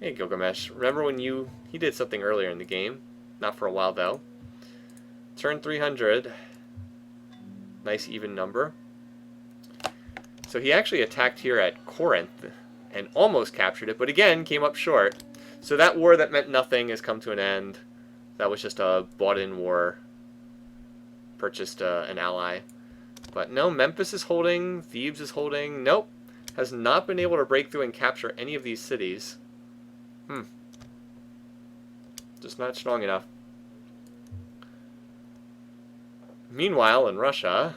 Hey, Gilgamesh. Remember when he did something earlier in the game? Not for a while, though. Turn 300. Nice even number. So he actually attacked here at Corinth and almost captured it, but again, came up short. So that war that meant nothing has come to an end. That was just a bought-in war. Purchased an ally. But no, Memphis is holding. Thebes is holding. Nope. Has not been able to break through and capture any of these cities. Just not strong enough. Meanwhile, in Russia,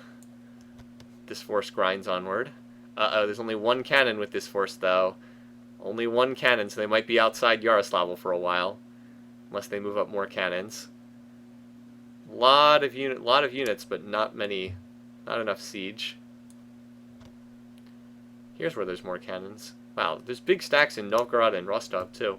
this force grinds onward. Uh-oh, there's only one cannon with this force, though. Only one cannon, so they might be outside Yaroslavl for a while. Unless they move up more cannons. Lot of units, but not enough siege. Here's where there's more cannons. Wow, there's big stacks in Novgorod and Rostov, too.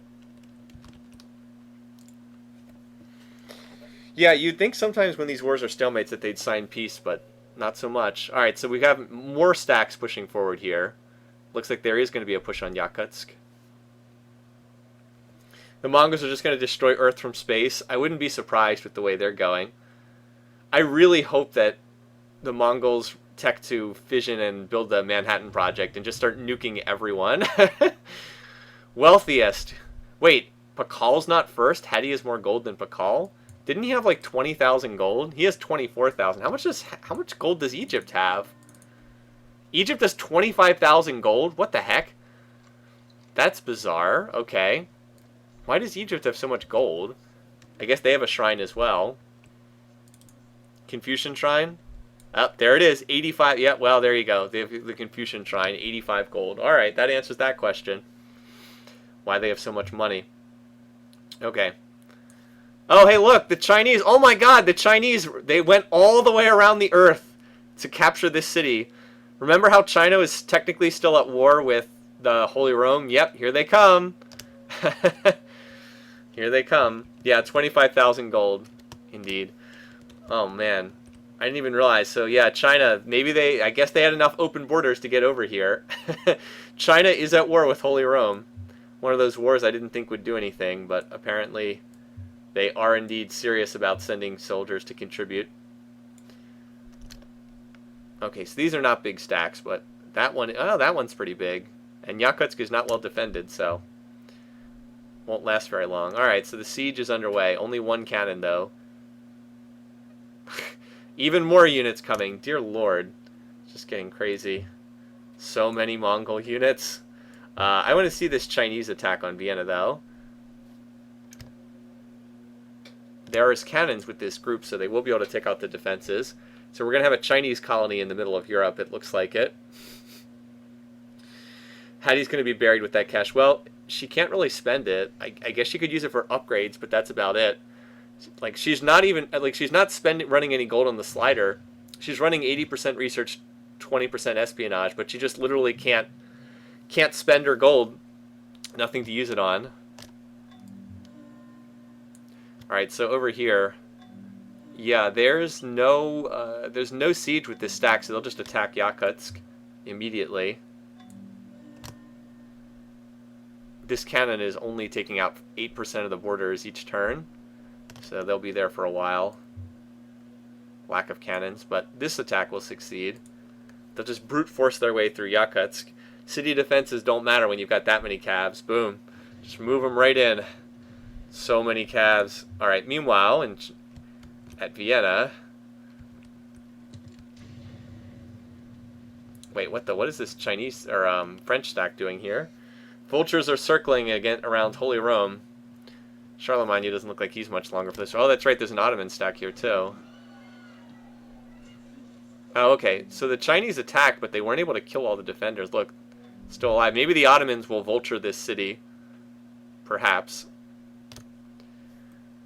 Yeah, you'd think sometimes when these wars are stalemates that they'd sign peace, but not so much. Alright, so we have more stacks pushing forward here. Looks like there is going to be a push on Yakutsk. The Mongols are just going to destroy Earth from space. I wouldn't be surprised with the way they're going. I really hope that the Mongols tech to fission and build the Manhattan Project and just start nuking everyone. Wealthiest. Wait, Pakal's not first? Hadi has more gold than Pakal? Didn't he have like 20,000 gold? He has 24,000. How much gold does Egypt have? Egypt has 25,000 gold? What the heck? That's bizarre. Okay. Why does Egypt have so much gold? I guess they have a shrine as well. Confucian shrine? Oh, there it is. 85. Yeah, well, there you go. They have the Confucian shrine. 85 gold. Alright, that answers that question. Why they have so much money. Okay. Oh, hey, look, the Chinese. Oh, my God, the Chinese, they went all the way around the earth to capture this city. Remember how China is technically still at war with the Holy Rome? Yep, here they come. Here they come. Yeah, 25,000 gold, indeed. Oh, man. I didn't even realize. So, yeah, China, I guess they had enough open borders to get over here. China is at war with Holy Rome. One of those wars I didn't think would do anything, but apparently they are indeed serious about sending soldiers to contribute. Okay, so these are not big stacks, but that one's pretty big. And Yakutsk is not well defended, so won't last very long. Alright, so the siege is underway. Only one cannon, though. Even more units coming. Dear Lord. It's just getting crazy. So many Mongol units. I want to see this Chinese attack on Vienna, though. There is cannons with this group, so they will be able to take out the defenses. So we're going to have a Chinese colony in the middle of Europe, it looks like it. Hadi's going to be buried with that cash. Well, she can't really spend it. I guess she could use it for upgrades, but that's about it. Like, she's not running any gold on the slider. She's running 80% research, 20% espionage, but she just literally can't spend her gold. Nothing to use it on. Alright, so over here, yeah, there's no siege with this stack, so they'll just attack Yakutsk immediately. This cannon is only taking out 8% of the borders each turn, so they'll be there for a while. Lack of cannons, but this attack will succeed. They'll just brute force their way through Yakutsk. City defenses don't matter when you've got that many calves. Boom. Just move them right in. So many calves. Alright, meanwhile, at Vienna... Wait, what is this Chinese or French stack doing here? Vultures are circling again around Holy Rome. Charlemagne doesn't look like he's much longer for this. Oh, that's right, there's an Ottoman stack here too. Oh, okay. So the Chinese attacked, but they weren't able to kill all the defenders. Look, still alive. Maybe the Ottomans will vulture this city. Perhaps.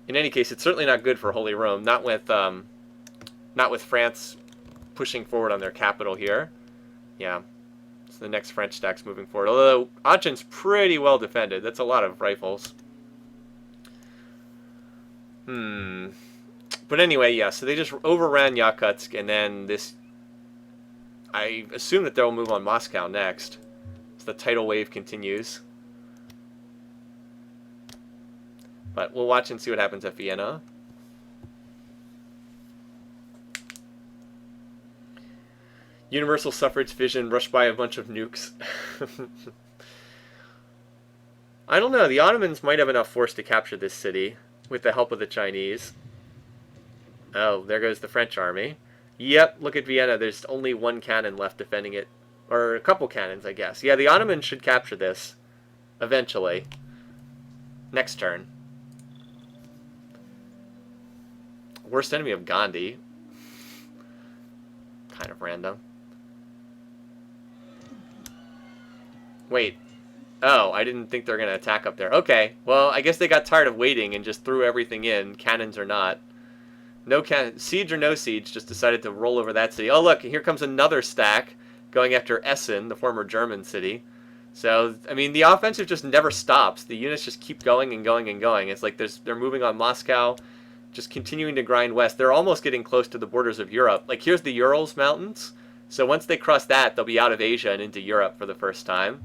In any case, it's certainly not good for Holy Rome. Not with France pushing forward on their capital here. Yeah. So the next French stack's moving forward. Although Aachen's pretty well defended. That's a lot of rifles. But anyway, yeah, so they just overran Yakutsk, and then this... I assume that they'll move on Moscow next. So the tidal wave continues. But we'll watch and see what happens at Vienna. Universal suffrage vision rushed by a bunch of nukes. I don't know. The Ottomans might have enough force to capture this city with the help of the Chinese. Oh, there goes the French army. Yep, look at Vienna. There's only one cannon left defending it. Or a couple cannons, I guess. Yeah, the Ottomans should capture this. Eventually. Next turn. Worst enemy of Gandhi. Kind of random. Wait. Oh, I didn't think they were going to attack up there. Okay, well, I guess they got tired of waiting and just threw everything in, cannons or not. No cannon, siege or no siege, just decided to roll over that city. Oh, look, here comes another stack going after Essen, the former German city. So, I mean, the offensive just never stops. The units just keep going and going and going. It's like they're moving on Moscow, just continuing to grind west. They're almost getting close to the borders of Europe. Like, here's the Urals Mountains. So once they cross that, they'll be out of Asia and into Europe for the first time.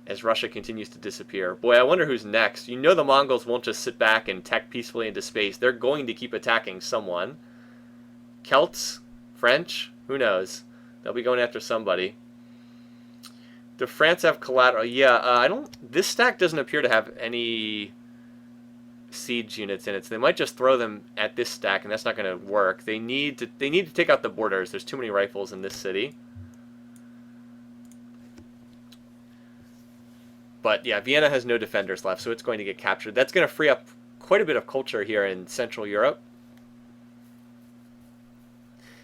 As Russia continues to disappear. Boy, I wonder who's next. You know the Mongols won't just sit back and tech peacefully into space. They're going to keep attacking someone. Celts? French? Who knows? They'll be going after somebody. Do France have collateral? Yeah, I don't... This stack doesn't appear to have any siege units in it, so they might just throw them at this stack, and that's not going to work. They need to take out the borders. There's too many rifles in this city. But yeah, Vienna has no defenders left, so it's going to get captured. That's going to free up quite a bit of culture here in Central Europe.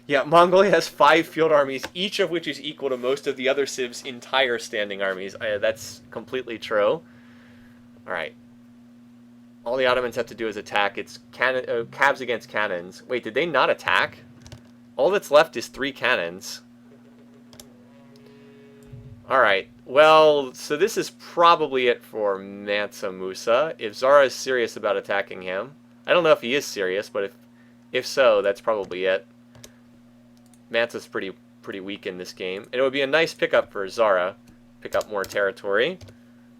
Yeah, Mongolia has 5 field armies, each of which is equal to most of the other civs' entire standing armies. That's completely true. Alright. All the Ottomans have to do is attack. It's cabs against cannons. Wait, did they not attack? All that's left is 3 cannons. Alright, well, so this is probably it for Mansa Musa. If Zara is serious about attacking him. I don't know if he is serious, but if so, that's probably it. Mansa's pretty weak in this game. And it would be a nice pickup for Zara. Pick up more territory.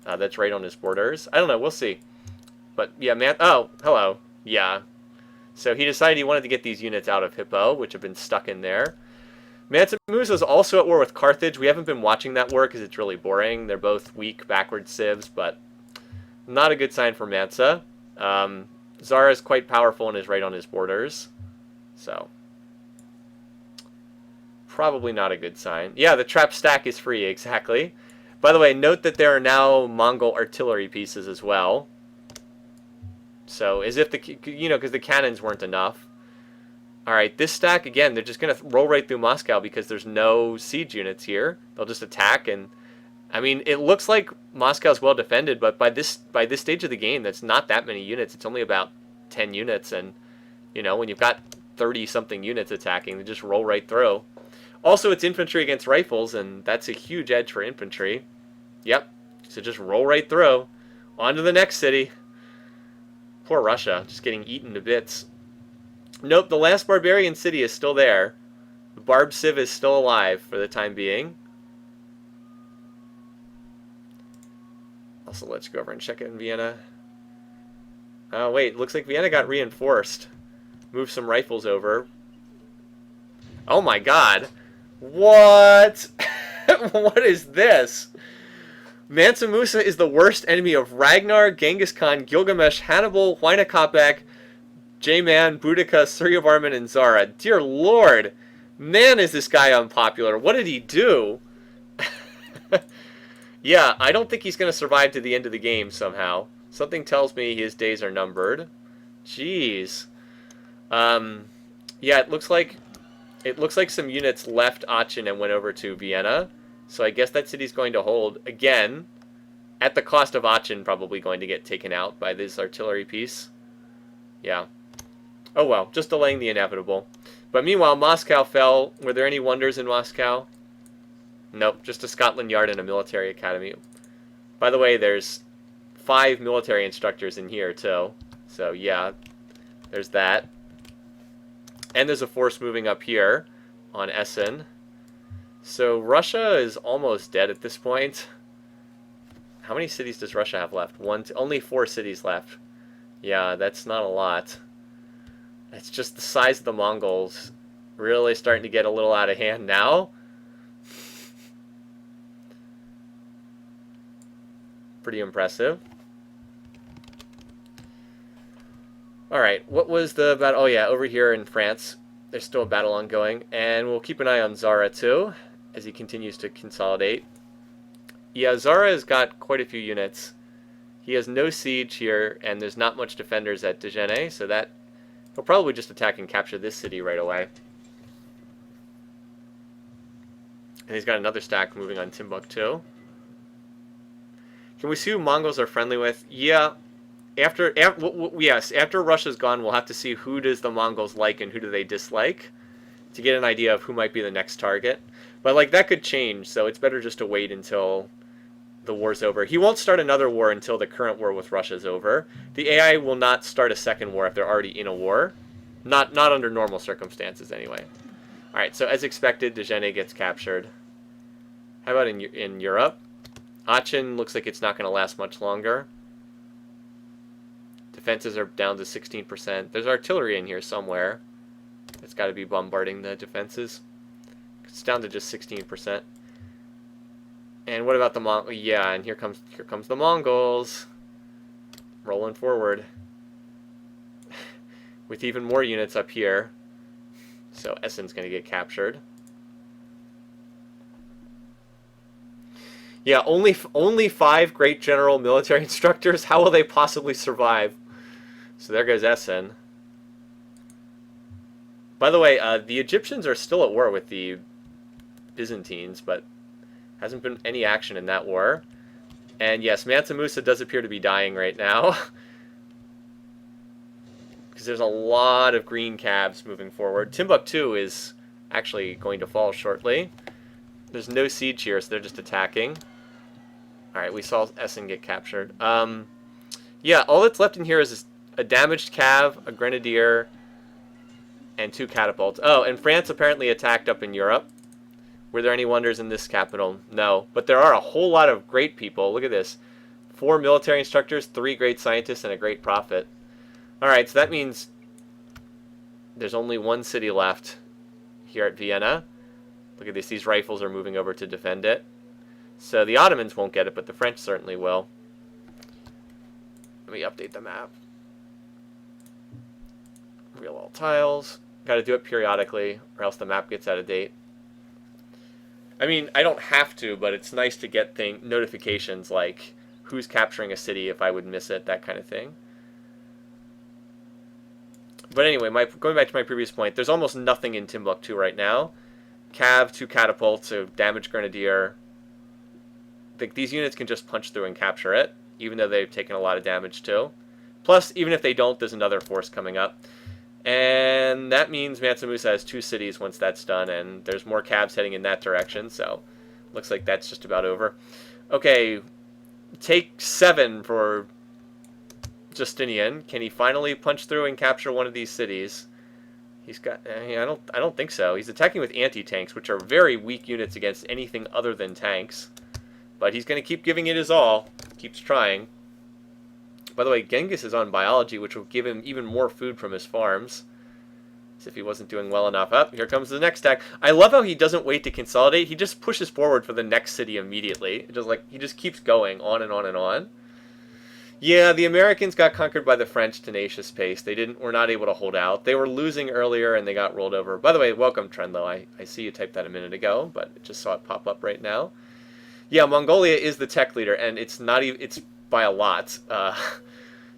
That's right on his borders. I don't know, we'll see. But yeah, oh, hello. Yeah. So he decided he wanted to get these units out of Hippo, which have been stuck in there. Mansa Musa is also at war with Carthage. We haven't been watching that war because it's really boring. They're both weak, backward civs, but not a good sign for Mansa. Zara is quite powerful and is right on his borders. So, probably not a good sign. Yeah, the trap stack is free, exactly. By the way, note that there are now Mongol artillery pieces as well. So, as if because the cannons weren't enough. Alright, this stack, again, they're just going to roll right through Moscow because there's no siege units here. They'll just attack, and I mean, it looks like Moscow's well defended, but by this stage of the game, that's not that many units. It's only about 10 units, and, you know, when you've got 30-something units attacking, they just roll right through. Also, it's infantry against rifles, and that's a huge edge for infantry. Yep, so just roll right through. On to the next city. Poor Russia, just getting eaten to bits. Nope, the last barbarian city is still there. The Barb Civ is still alive for the time being. Also, let's go over and check it in Vienna. Oh, wait, looks like Vienna got reinforced. Move some rifles over. Oh my god. What? What is this? Mansa Musa is the worst enemy of Ragnar, Genghis Khan, Gilgamesh, Hannibal, Huayna Capac, J-Man, Boudica, Suryavarman, and Zara. Dear Lord. Man, is this guy unpopular. What did he do? Yeah, I don't think he's going to survive to the end of the game somehow. Something tells me his days are numbered. Jeez. Yeah, it looks like some units left Aachen and went over to Vienna. So I guess that city's going to hold again, at the cost of Aachen probably going to get taken out by this artillery piece. Yeah. Oh well, just delaying the inevitable. But meanwhile, Moscow fell. Were there any wonders in Moscow? Nope, just a Scotland Yard and a military academy. By the way, there's 5 military instructors in here too. So yeah, there's that. And there's a force moving up here on Essen. So Russia is almost dead at this point. How many cities does Russia have left? Only 4 cities left. Yeah, that's not a lot. It's just the size of the Mongols really starting to get a little out of hand now. Pretty impressive. Alright, what was the battle? Oh yeah, over here in France, there's still a battle ongoing. And we'll keep an eye on Zara too, as he continues to consolidate. Yeah, Zara has got quite a few units. He has no siege here, and there's not much defenders at Dejene, so that he'll probably just attack and capture this city right away. And he's got another stack moving on Timbuktu. Can we see who Mongols are friendly with? Yeah. Yes, after Russia's gone, we'll have to see who does the Mongols like and who do they dislike to get an idea of who might be the next target. But, like, that could change, so it's better just to wait until the war's over. He won't start another war until the current war with Russia is over. The AI will not start a second war if they're already in a war. Not under normal circumstances, anyway. Alright, so as expected, Dejene gets captured. How about in Europe? Aachen looks like it's not going to last much longer. Defenses are down to 16%. There's artillery in here somewhere. It's got to be bombarding the defenses. It's down to just 16%. And what about the Mongols? Yeah, and here comes the Mongols. Rolling forward. With even more units up here. So Essen's going to get captured. Yeah, only 5 great general military instructors. How will they possibly survive? So there goes Essen. By the way, the Egyptians are still at war with the Byzantines, but hasn't been any action in that war. And yes, Mansa Musa does appear to be dying right now. Because there's a lot of green cabs moving forward. Timbuktu is actually going to fall shortly. There's no siege here, so they're just attacking. Alright, we saw Essen get captured. Yeah, all that's left in here is a damaged cav, a grenadier, and 2 catapults. Oh, and France apparently attacked up in Europe. Were there any wonders in this capital? No. But there are a whole lot of great people. Look at this. 4 military instructors, 3 great scientists, and a great prophet. Alright, so that means there's only 1 city left here at Vienna. Look at this. These rifles are moving over to defend it. So the Ottomans won't get it, but the French certainly will. Let me update the map. Real all tiles. Got to do it periodically, or else the map gets out of date. I mean, I don't have to, but it's nice to get notifications like who's capturing a city if I would miss it, that kind of thing. But anyway, going back to my previous point, there's almost nothing in Timbuktu right now. Cav, 2 catapults, a damaged grenadier. These units can just punch through and capture it, even though they've taken a lot of damage too. Plus, even if they don't, there's another force coming up. And that means Mansa Musa has 2 cities once that's done, and there's more cabs heading in that direction, so looks like that's just about over. Okay, take 7 for Justinian. Can he finally punch through and capture one of these cities? He's got. I don't think so. He's attacking with anti-tanks, which are very weak units against anything other than tanks. But he's going to keep giving it his all. Keeps trying. By the way, Genghis is on biology, which will give him even more food from his farms. As if he wasn't doing well enough. Up, here comes the next stack. I love how he doesn't wait to consolidate. He just pushes forward for the next city immediately. He just keeps going on and on and on. Yeah, the Americans got conquered by the French tenacious pace. Were not able to hold out. They were losing earlier and they got rolled over. By the way, welcome Trendlow. I see you typed that a minute ago, but I just saw it pop up right now. Yeah, Mongolia is the tech leader, and it's not even. It's by a lot.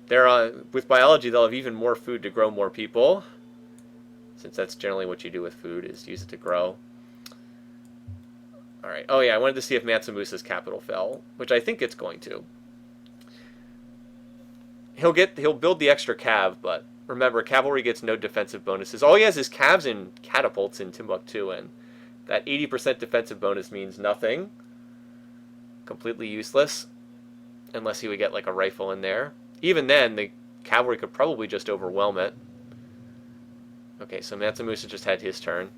With biology, they'll have even more food to grow more people, since that's generally what you do with food, is use it to grow. All right. Oh yeah, I wanted to see if Mansa Musa's capital fell, which I think it's going to. He'll build the extra cav, but remember, cavalry gets no defensive bonuses. All he has is cavs and catapults in Timbuktu, and that 80% defensive bonus means nothing. Completely useless, unless he would get like a rifle in there. Even then, the cavalry could probably just overwhelm it. Okay, so Mansa Musa just had his turn.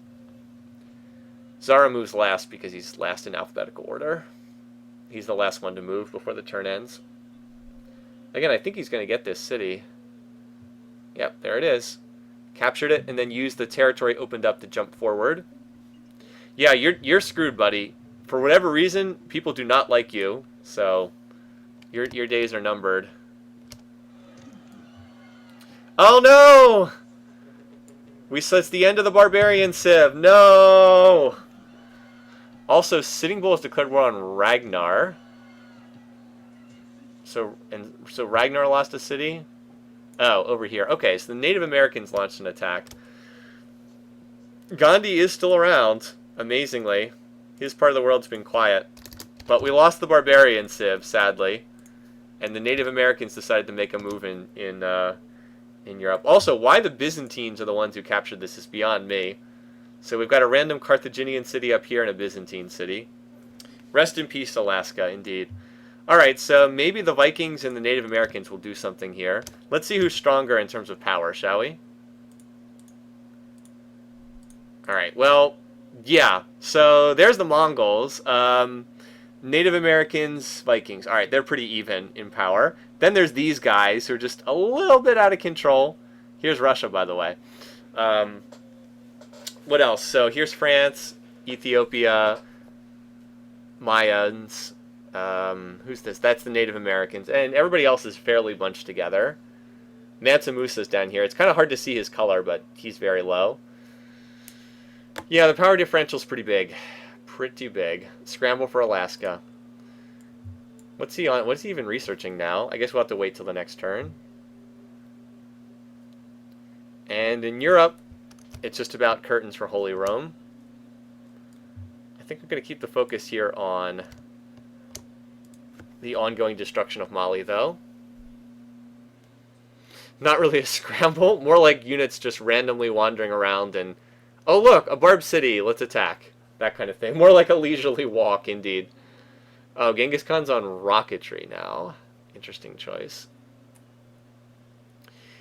Zara moves last because he's last in alphabetical order. He's the last one to move before the turn ends. Again, I think he's going to get this city. Yep, there it is. Captured it, and then used the territory opened up to jump forward. Yeah, you're screwed, buddy. For whatever reason, people do not like you, so your days are numbered. Oh no! It's the end of the barbarian civ. No! Also, Sitting Bull has declared war on Ragnar. So Ragnar lost a city? Oh, over here. Okay, so the Native Americans launched an attack. Gandhi is still around, amazingly. His part of the world's been quiet. But we lost the barbarian civ, sadly. And the Native Americans decided to make a move in Europe. Also, why the Byzantines are the ones who captured this is beyond me. So we've got a random Carthaginian city up here and a Byzantine city. Rest in peace, Alaska, indeed. Alright, so maybe the Vikings and the Native Americans will do something here. Let's see who's stronger in terms of power, shall we? Alright, well, yeah. So there's the Mongols. Native Americans, Vikings. Alright, they're pretty even in power. Then there's these guys who are just a little bit out of control. Here's Russia, by the way. What else? So here's France, Ethiopia, Mayans. Who's this? That's the Native Americans. And everybody else is fairly bunched together. Mansa Musa's down here. It's kind of hard to see his color, but he's very low. Yeah, the power differential's pretty big. Pretty big. Scramble for Alaska. What's he on? What's he even researching now? I guess we'll have to wait till the next turn. And in Europe, it's just about curtains for Holy Rome. I think we're going to keep the focus here on the ongoing destruction of Mali, though. Not really a scramble. More like units just randomly wandering around and... Oh, look! A barbed city! Let's attack. That kind of thing. More like a leisurely walk, indeed. Oh, Genghis Khan's on rocketry now. Interesting choice.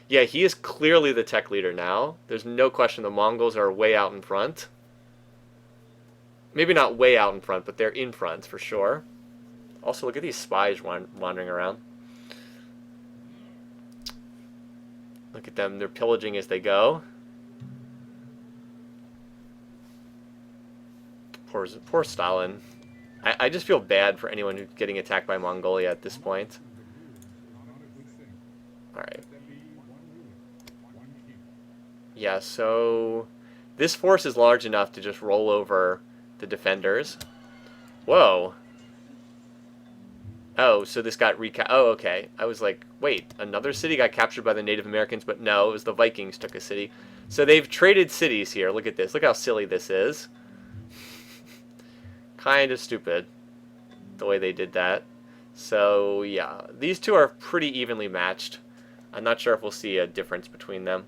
Yeah, he is clearly the tech leader now. There's no question the Mongols are way out in front. Maybe not way out in front, but they're in front for sure. Also, look at these spies wandering around. Look at them. They're pillaging as they go. Poor Stalin. I just feel bad for anyone who's getting attacked by Mongolia at this point. Alright. Yeah, so... This force is large enough to just roll over the defenders. Whoa. Oh, so this got Oh, okay. I was like, wait, another city got captured by the Native Americans, but no, it was the Vikings took a city. So they've traded cities here. Look at this. Look how silly this is. Kind of stupid, the way they did that. So, yeah. These two are pretty evenly matched. I'm not sure if we'll see a difference between them.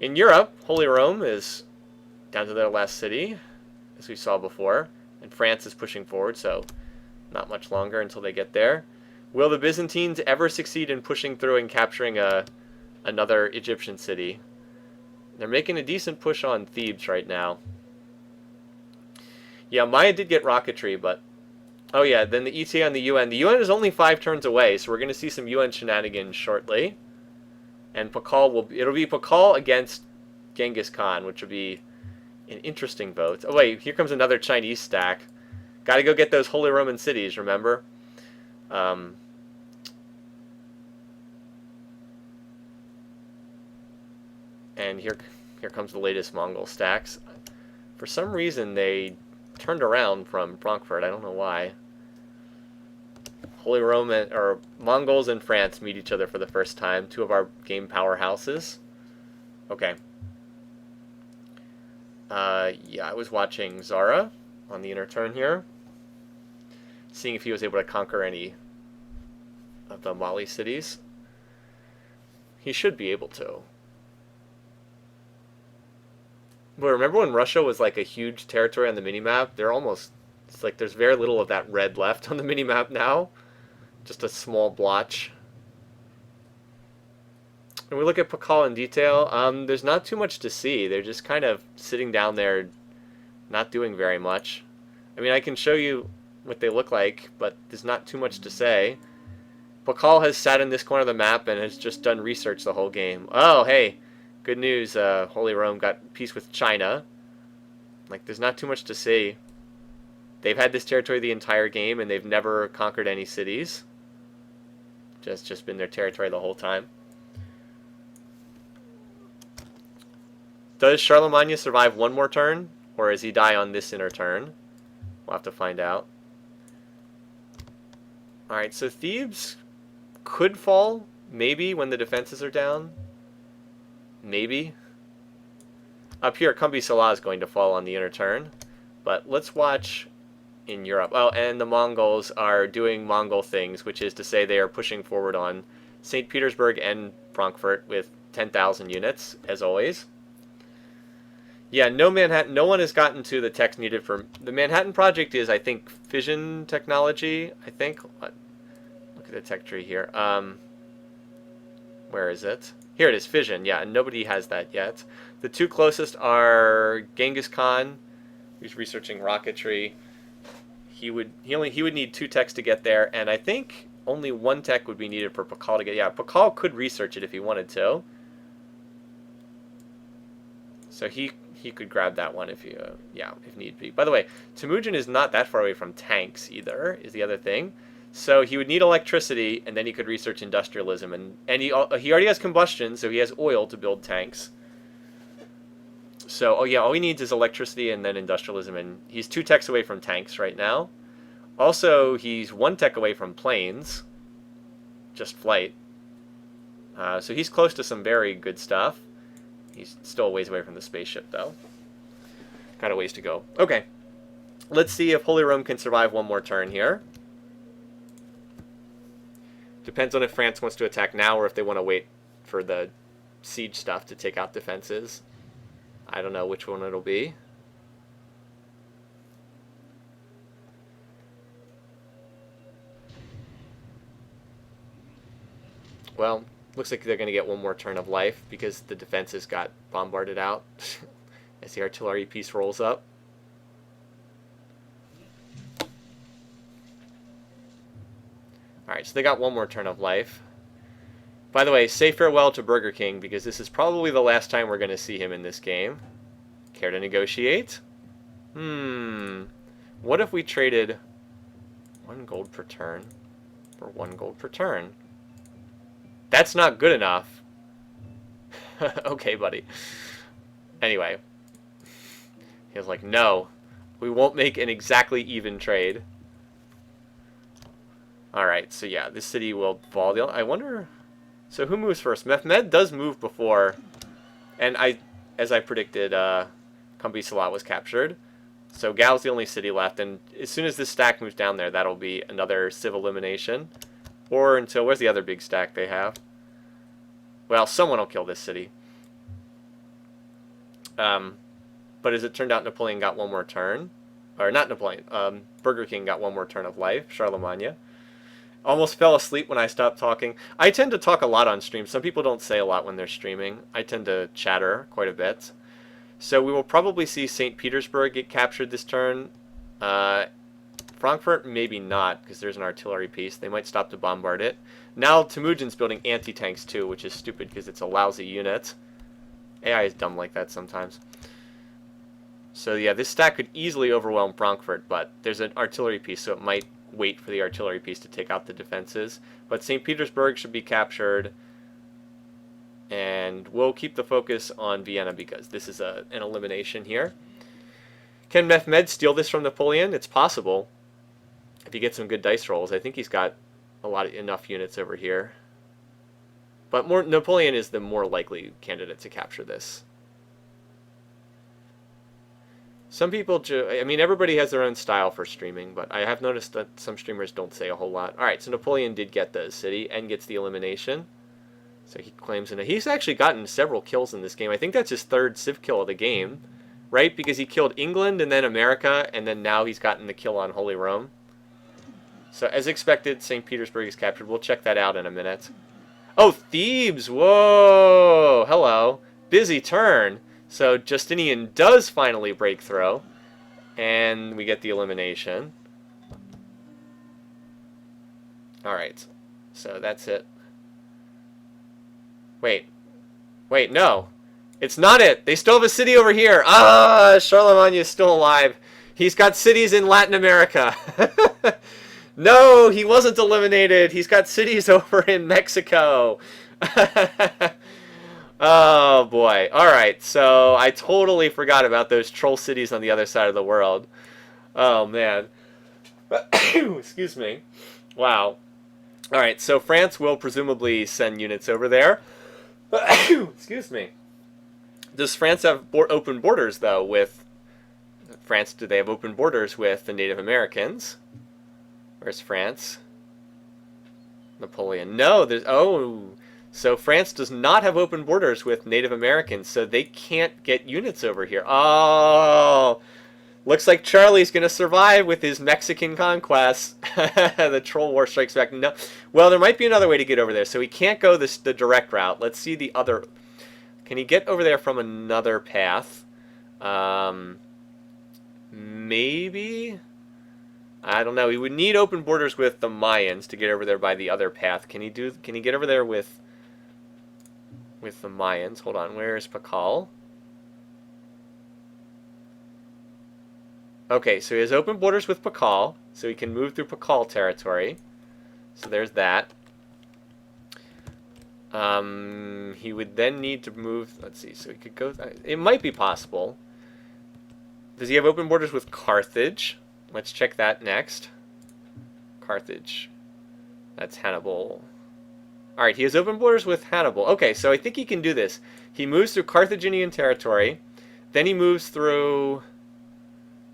In Europe, Holy Rome is down to their last city, as we saw before. And France is pushing forward, so not much longer until they get there. Will the Byzantines ever succeed in pushing through and capturing another Egyptian city? They're making a decent push on Thebes right now. Yeah, Maya did get rocketry, but... Oh yeah, then the ETA and the UN. The UN is only 5 turns away, so we're going to see some UN shenanigans shortly. And it'll be Pakal against Genghis Khan, which will be an interesting vote. Oh wait, here comes another Chinese stack. Got to go get those Holy Roman cities, remember? And here comes the latest Mongol stacks. For some reason, they turned around from Frankfurt. I don't know why. Holy Roman, or Mongols and France meet each other for the first time. 2 of our game powerhouses. Okay. Yeah, I was watching Zara on the inner turn here. Seeing if he was able to conquer any of the Mali cities. He should be able to. But remember when Russia was like a huge territory on the minimap? It's like there's very little of that red left on the minimap now. Just a small blotch. And we look at Pakal in detail. There's not too much to see. They're just kind of sitting down there, not doing very much. I mean, I can show you what they look like, but there's not too much to say. Pakal has sat in this corner of the map and has just done research the whole game. Oh, hey, good news. Holy Rome got peace with China. Like, there's not too much to say. They've had this territory the entire game, and they've never conquered any cities. Just been their territory the whole time. Does Charlemagne survive one more turn, or does he die on this inner turn? We'll have to find out. Alright, so Thebes could fall, maybe, when the defenses are down. Maybe. Up here, Sullla is going to fall on the inner turn. But let's watch in Europe. Oh, and the Mongols are doing Mongol things, which is to say they are pushing forward on St. Petersburg and Frankfurt with 10,000 units, as always. Yeah, no one has gotten to the text needed for... The Manhattan Project is, I think, fission technology, I think. Look at the tech tree here. Where is it? Here it is, fission, yeah, and nobody has that yet. The two closest are Genghis Khan, who's researching rocketry. He would need 2 techs to get there, and I think only 1 tech would be needed for Pakal to get... Yeah, Pakal could research it if he wanted to. So he could grab that one if need be. By the way, Temujin is not that far away from tanks either, is the other thing. So he would need electricity, and then he could research industrialism. And he already has combustion, so he has oil to build tanks. So, oh yeah, all he needs is electricity and then industrialism, and he's 2 techs away from tanks right now. Also, he's 1 tech away from planes. Just flight. So he's close to some very good stuff. He's still a ways away from the spaceship, though. Got a ways to go. Okay. Let's see if Holy Rome can survive one more turn here. Depends on if France wants to attack now or if they want to wait for the siege stuff to take out defenses. I don't know which one it'll be. Well, looks like they're going to get one more turn of life because the defenses got bombarded out as the artillery piece rolls up. Alright, so they got one more turn of life. By the way, say farewell to Burger King because this is probably the last time we're going to see him in this game. Care to negotiate? What if we traded 1 gold per turn for 1 gold per turn? That's not good enough. Okay, buddy. Anyway. He was like, no. We won't make an exactly even trade. Alright, so yeah, this city will fall. I wonder... So who moves first? Mehmed does move before. And as I predicted, Sullla was captured. So Gal's the only city left. And as soon as this stack moves down there, that'll be another civ elimination. Or until... Where's the other big stack they have? Well, someone will kill this city. But as it turned out, Napoleon got one more turn. Or not Napoleon. Burger King got one more turn of life. Charlemagne. Almost fell asleep when I stopped talking. I tend to talk a lot on stream. Some people don't say a lot when they're streaming. I tend to chatter quite a bit. So we will probably see St. Petersburg get captured this turn. Frankfurt, maybe not, because there's an artillery piece. They might stop to bombard it. Now Temujin's building anti-tanks too, which is stupid because it's a lousy unit. AI is dumb like that sometimes. So yeah, this stack could easily overwhelm Frankfurt, but there's an artillery piece, so it might wait for the artillery piece to take out the defenses. But St. Petersburg should be captured, and we'll keep the focus on Vienna because this is an elimination here. Can Mehmed steal this from Napoleon? It's possible if he gets some good dice rolls. I think he's got enough units over here. But Napoleon is the more likely candidate to capture this. Some people, everybody has their own style for streaming, but I have noticed that some streamers don't say a whole lot. Alright, so Napoleon did get the city and gets the elimination. So he claims he's actually gotten several kills in this game. I think that's his 3rd civ kill of the game, right? Because he killed England and then America, and then now he's gotten the kill on Holy Rome. So as expected, St. Petersburg is captured. We'll check that out in a minute. Oh, Thebes! Whoa! Hello. Busy turn. So Justinian does finally break through, and we get the elimination. Alright. So that's it. Wait. Wait, no. It's not it. They still have a city over here. Ah, Charlemagne is still alive. He's got cities in Latin America. No, he wasn't eliminated. He's got cities over in Mexico. Oh, boy. Alright, so I totally forgot about those troll cities on the other side of the world. Oh, man. Excuse me. Wow. Alright, so France will presumably send units over there. Excuse me. Does France have open borders, though, with... France, do they have open borders with the Native Americans? Where's France? Napoleon. No, there's... Oh, so France does not have open borders with Native Americans, so they can't get units over here. Oh, looks like Charlie's going to survive with his Mexican conquests. The troll war strikes back. No, well, there might be another way to get over there, so he can't go the direct route. Let's see the other... Can he get over there from another path? Maybe? I don't know. He would need open borders with the Mayans to get over there by the other path. Can he get over there with the Mayans? Hold on. Where's Pakal? Okay, so he has open borders with Pakal, so he can move through Pakal territory. So there's that. He would then need to move... Let's see, so he could go... It might be possible. Does he have open borders with Carthage? Let's check that next. Carthage. That's Hannibal. Alright, he has open borders with Hannibal. Okay, so I think he can do this. He moves through Carthaginian territory. Then he moves through...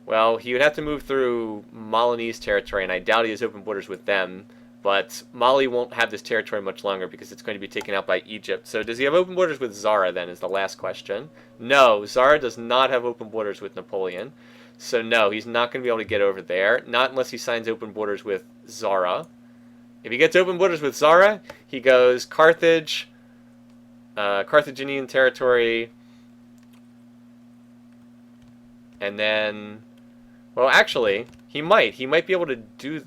Well, he would have to move through Milanese territory, and I doubt he has open borders with them. But Mali won't have this territory much longer because it's going to be taken out by Egypt. So does he have open borders with Zara then is the last question. No, Zara does not have open borders with Napoleon. So no, he's not going to be able to get over there. Not unless he signs open borders with Zara. If he gets open borders with Zara, he goes Carthage, Carthaginian territory, and then... Well, actually, he might. He might be able to do...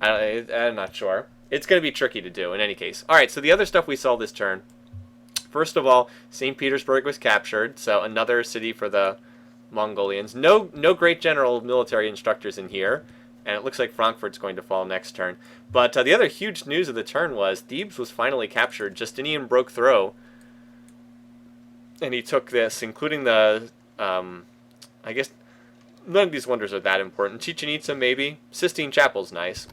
I'm not sure. It's going to be tricky to do in any case. Alright, so the other stuff we saw this turn. First of all, St. Petersburg was captured, so another city for the Mongolians. No great general military instructors in here, and it looks like Frankfurt's going to fall next turn. But the other huge news of the turn was Thebes was finally captured. Justinian broke through, and he took this, including the, I guess, none of these wonders are that important. Chichen Itza, maybe. Sistine Chapel's nice.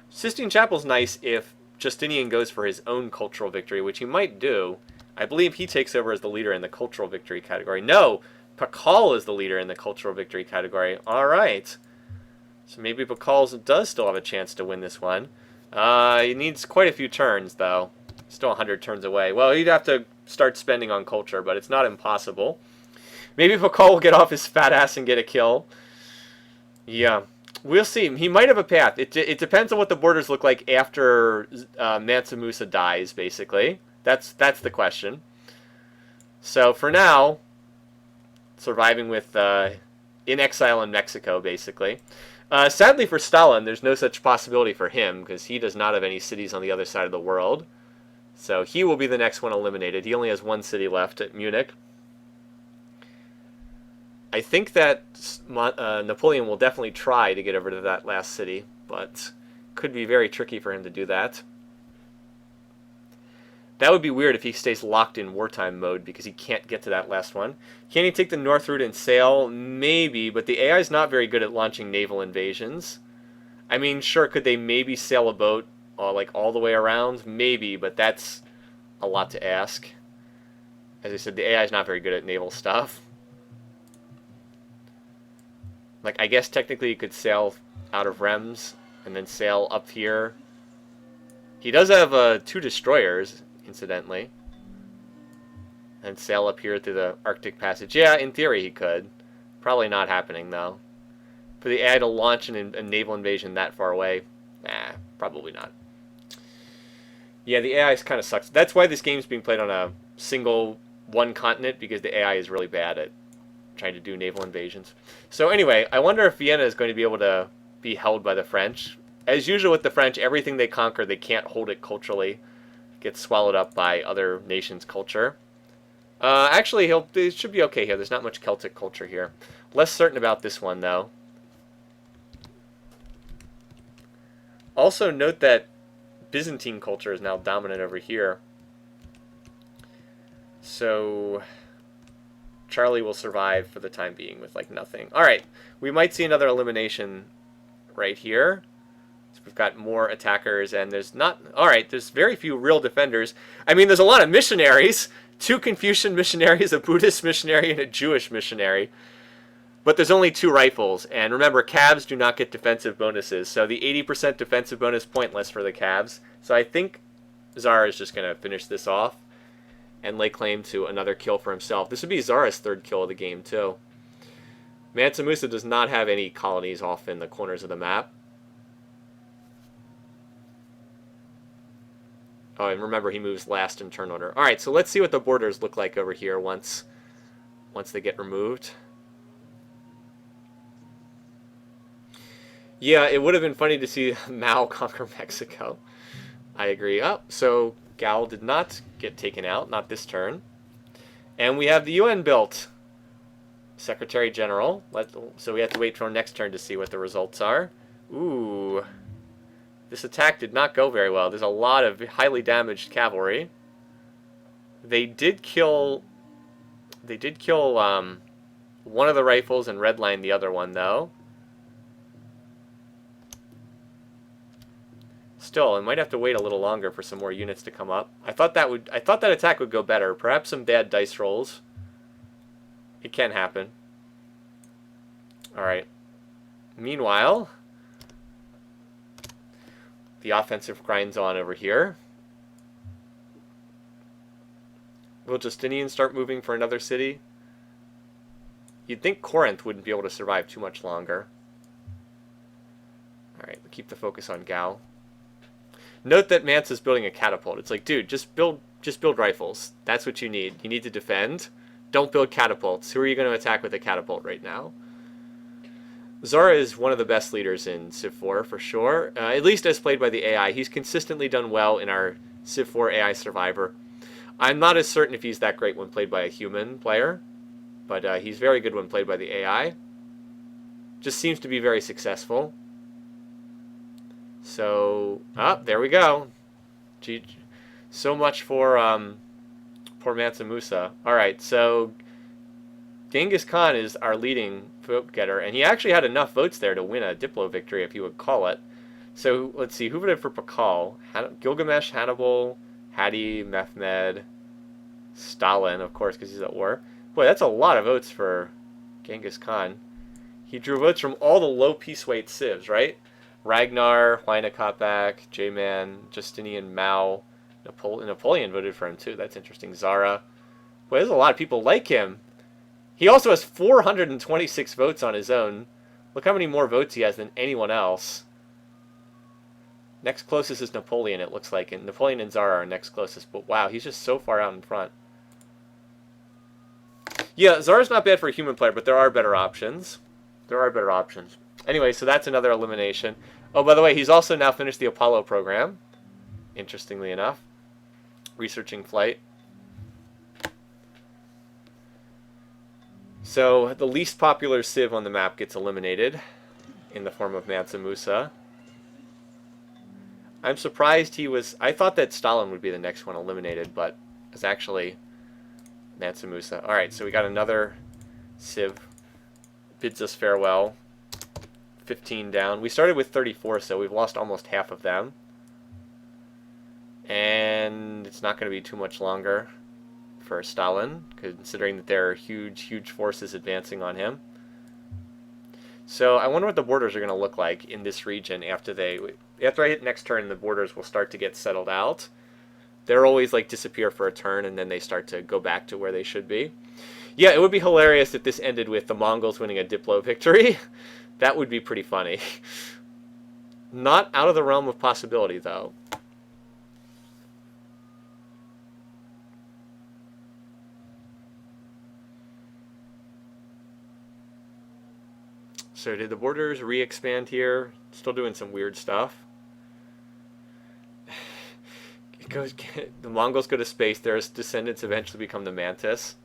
Sistine Chapel's nice if Justinian goes for his own cultural victory, which he might do. I believe he takes over as the leader in the cultural victory category. No! Pakal is the leader in the cultural victory category. Alright. So maybe Pakal does still have a chance to win this one. He needs quite a few turns, though. Still 100 turns away. Well, he'd have to start spending on culture, but it's not impossible. Maybe Pakal will get off his fat ass and get a kill. Yeah. We'll see. He might have a path. It depends on what the borders look like after Mansa Musa dies, basically. That's the question. So for now, surviving with in exile in Mexico, basically. Sadly for Stalin, there's no such possibility for him, because he does not have any cities on the other side of the world. So he will be the next one eliminated. He only has one city left at Munich. I think that Napoleon will definitely try to get over to that last city, but could be very tricky for him to do that. That would be weird if he stays locked in wartime mode because he can't get to that last one. Can he take the north route and sail? Maybe, but the AI is not very good at launching naval invasions. I mean, sure, could they maybe sail a boat like all the way around? Maybe, but that's a lot to ask. As I said, the AI is not very good at naval stuff. Like, I guess technically you could sail out of Rems and then sail up here. He does have 2 destroyers, incidentally. And sail up here through the Arctic Passage. Yeah, in theory he could. Probably not happening, though. For the AI to launch a naval invasion that far away, probably not. Yeah, the AI kind of sucks. That's why this game's being played on a single one continent, because the AI is really bad at trying to do naval invasions. So anyway, I wonder if Vienna is going to be able to be held by the French. As usual with the French, everything they conquer, they can't hold it culturally. It gets swallowed up by other nations' culture. Actually, it should be okay here. There's not much Celtic culture here. Less certain about this one, though. Also, note that Byzantine culture is now dominant over here. So Charlie will survive for the time being with like nothing. All right, we might see another elimination right here. So we've got more attackers, and there's not... All right, there's very few real defenders. I mean, there's a lot of missionaries. 2 Confucian missionaries, a Buddhist missionary, and a Jewish missionary. But there's only 2 rifles, and remember, Cavs do not get defensive bonuses, so the 80% defensive bonus pointless for the Cavs. So I think Zara is just going to finish this off and lay claim to another kill for himself. This would be Zara's 3rd kill of the game, too. Mansa Musa does not have any colonies off in the corners of the map. Oh, and remember, he moves last in turn order. All right, so let's see what the borders look like over here once they get removed. Yeah, it would have been funny to see Mao conquer Mexico. I agree. Oh, so Gal did not get taken out, not this turn. And we have the UN built. Secretary General. So we have to wait for our next turn to see what the results are. Ooh. This attack did not go very well. There's a lot of highly damaged cavalry. They did kill one of the rifles and redline the other one, though. Still, I might have to wait a little longer for some more units to come up. I thought that attack would go better. Perhaps some bad dice rolls. It can happen. All right. Meanwhile, the offensive grinds on over here. Will Justinian start moving for another city? You'd think Corinth wouldn't be able to survive too much longer. All right, keep the focus on Gao. Note that Mansa's building a catapult. It's like, dude, just build rifles. That's what you need. You need to defend. Don't build catapults. Who are you going to attack with a catapult right now? Zara is one of the best leaders in Civ4 for sure. At least as played by the AI. He's consistently done well in our Civ4 AI Survivor. I'm not as certain if he's that great when played by a human player, but he's very good when played by the AI. Just seems to be very successful. So, there we go. So much for poor Mansa Musa. All right, so Genghis Khan is our leading vote getter, and he actually had enough votes there to win a Diplo victory, if you would call it. So let's see, who voted for Pakal? Gilgamesh, Hannibal, Hadi, Mehmed, Stalin, of course, because he's at war. Boy, that's a lot of votes for Genghis Khan. He drew votes from all the low peace weight civs, right? Ragnar, Huayna Capac, J-Man, Justinian, Mao, Napoleon voted for him too. That's interesting. Zara. Boy, there's a lot of people like him. He also has 426 votes on his own. Look how many more votes he has than anyone else. Next closest is Napoleon, it looks like. And Napoleon and Zara are next closest. But wow, he's just so far out in front. Yeah, Zara's not bad for a human player, but there are better options. There are better options. Anyway, so that's another elimination. Oh, by the way, he's also now finished the Apollo program. Interestingly enough. Researching flight. So, the least popular Civ on the map gets eliminated in the form of Mansa Musa. I'm surprised he was... I thought that Stalin would be the next one eliminated, but it's actually Mansa Musa. Alright, so we got another Civ. Bids us farewell. 15 down. We started with 34, so we've lost almost half of them. And it's not going to be too much longer for Stalin, considering that there are huge forces advancing on him. So I wonder what the borders are going to look like in this region after I hit next turn. The borders will start to get settled out. They're always like disappear for a turn, and then they start to go back to where they should be. Yeah, it would be hilarious if this ended with the Mongols winning a Diplo victory. That would be pretty funny. Not out of the realm of possibility, though. So did the borders re-expand here? Still doing some weird stuff. The Mongols go to space. Their descendants eventually become the mantis.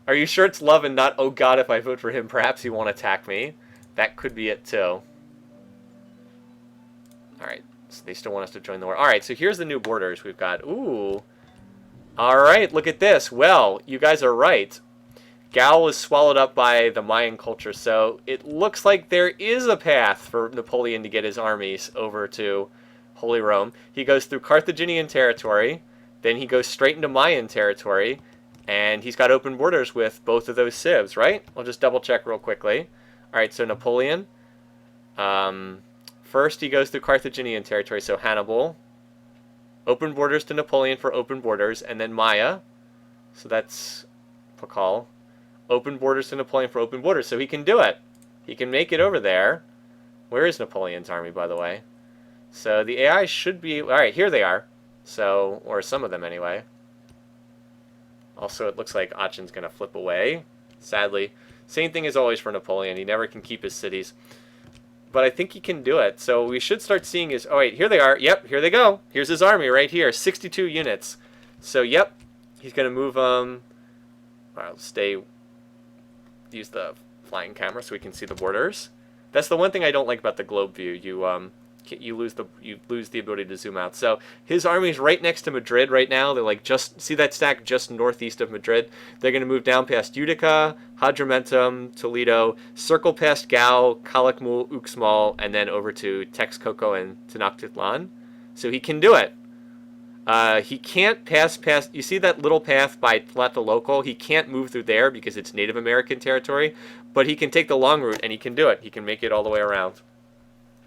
Are you sure it's love and not, oh god, if I vote for him, perhaps he won't attack me? That could be it too. Alright, so they still want us to join the war. Alright, so here's the new borders we've got. Ooh. Alright, look at this. Well, you guys are right. Gaul was swallowed up by the Mayan culture, so it looks like there is a path for Napoleon to get his armies over to Holy Rome. He goes through Carthaginian territory, then he goes straight into Mayan territory, and he's got open borders with both of those civs, right? I'll just double check real quickly. Alright, so Napoleon. First he goes through Carthaginian territory, so Hannibal. Open borders to Napoleon for open borders, and then Maya. So that's Pakal. Open borders to Napoleon for open borders, so he can do it. He can make it over there. Where is Napoleon's army, by the way? So the AI should be... Alright, here they are. So, or some of them anyway. Also, it looks like Achen's going to flip away, sadly. Same thing as always for Napoleon. He never can keep his cities. But I think he can do it. So we should start seeing his... Oh, wait, here they are. Yep, here they go. Here's his army right here. 62 units. So, yep. He's going to move... I'll use the flying camera so we can see the borders. That's the one thing I don't like about the globe view. You lose the ability to zoom out. So his army's right next to Madrid right now. They're like just see that stack just northeast of Madrid. They're going to move down past Utica, Hadrumetum, Toledo, circle past Gao, Calakmul, Uxmal, and then over to Texcoco and Tenochtitlan. So he can do it. He can't pass past... You see that little path by Tlatelolco? He can't move through there because it's Native American territory, but he can take the long route, and he can do it. He can make it all the way around.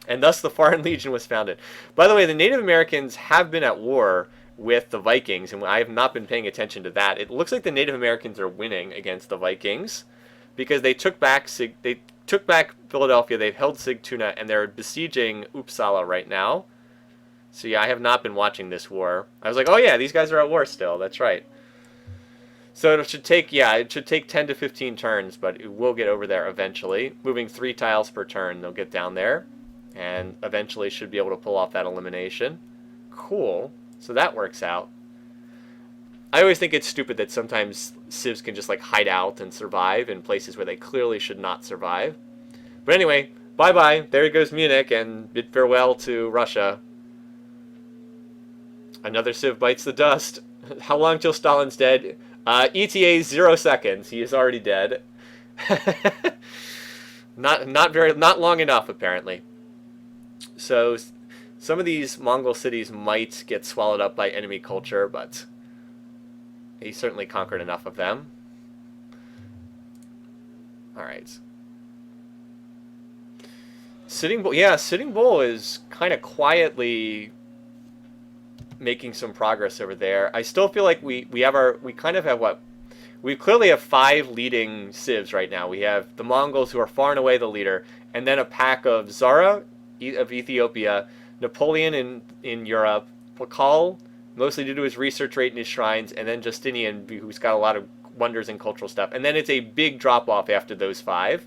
And thus the Foreign Legion was founded. By the way, the Native Americans have been at war with the Vikings, and I have not been paying attention to that. It looks like the Native Americans are winning against the Vikings because they took back Philadelphia, they've held Sigtuna, and they're besieging Uppsala right now. So yeah, I have not been watching this war. I was like, oh yeah, these guys are at war still. That's right. So it should take 10 to 15 turns, but it will get over there eventually. Moving 3 tiles per turn, they'll get down there. And eventually should be able to pull off that elimination. Cool. So that works out. I always think it's stupid that sometimes civs can just like hide out and survive in places where they clearly should not survive. But anyway, bye-bye. There goes Munich, and bid farewell to Russia. Another civ bites the dust. How long till Stalin's dead? ETA 0 seconds. He is already dead. Not long enough, apparently. So some of these Mongol cities might get swallowed up by enemy culture, but he certainly conquered enough of them. Alright. Sitting Bull, yeah, Sitting Bull is kind of quietly making some progress over there. I still feel like we kind of have what? We clearly have 5 leading civs right now. We have the Mongols, who are far and away the leader, and then a pack of Zara of Ethiopia, Napoleon in Europe, Pakal, mostly due to his research rate and his shrines, and then Justinian, who's got a lot of wonders and cultural stuff. And then it's a big drop-off after those 5.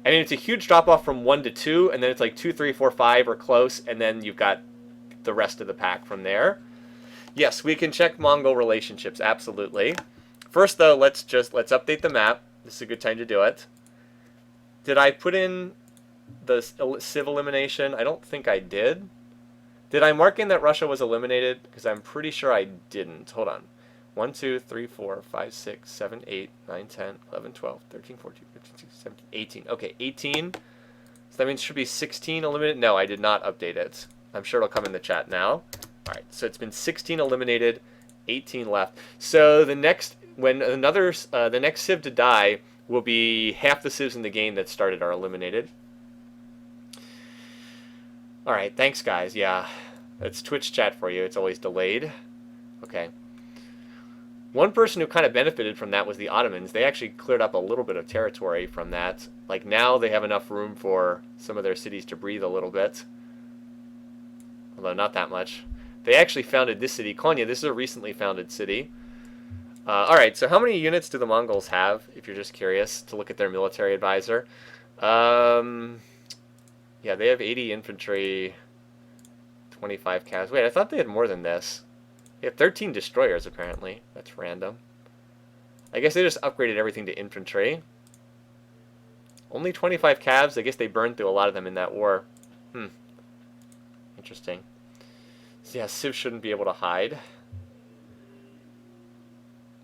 I mean, it's a huge drop-off from 1 to 2, and then it's like 2, 3, 4, 5 are close, and then you've got the rest of the pack from there. Yes, we can check Mongol relationships, absolutely. First, though, let's update the map. This is a good time to do it. Did I put in the civ elimination? I don't think I did. Did I mark in that Russia was eliminated? Because I'm pretty sure I didn't. Hold on. 1, 2, 3, 4, 5, 6, 7, 8, 9, 10, 11, 12, 13, 14, 15, 16, 17, 18. Okay, 18. So that means it should be 16 eliminated. No, I did not update it. I'm sure it'll come in the chat now. All right, so it's been 16 eliminated, 18 left. So the next the next civ to die will be half the civs in the game that started are eliminated. All right, thanks guys. Yeah, that's Twitch chat for you. It's always delayed. Okay. One person who kind of benefited from that was the Ottomans. They actually cleared up a little bit of territory from that. Like now they have enough room for some of their cities to breathe a little bit. Although not that much. They actually founded this city, Konya. This is a recently founded city. Alright, so how many units do the Mongols have, if you're just curious, to look at their military advisor? Yeah, they have 80 infantry, 25 cavs. Wait, I thought they had more than this. They have 13 destroyers, apparently. That's random. I guess they just upgraded everything to infantry. Only 25 cavs. I guess they burned through a lot of them in that war. Interesting. So yeah, Civ shouldn't be able to hide.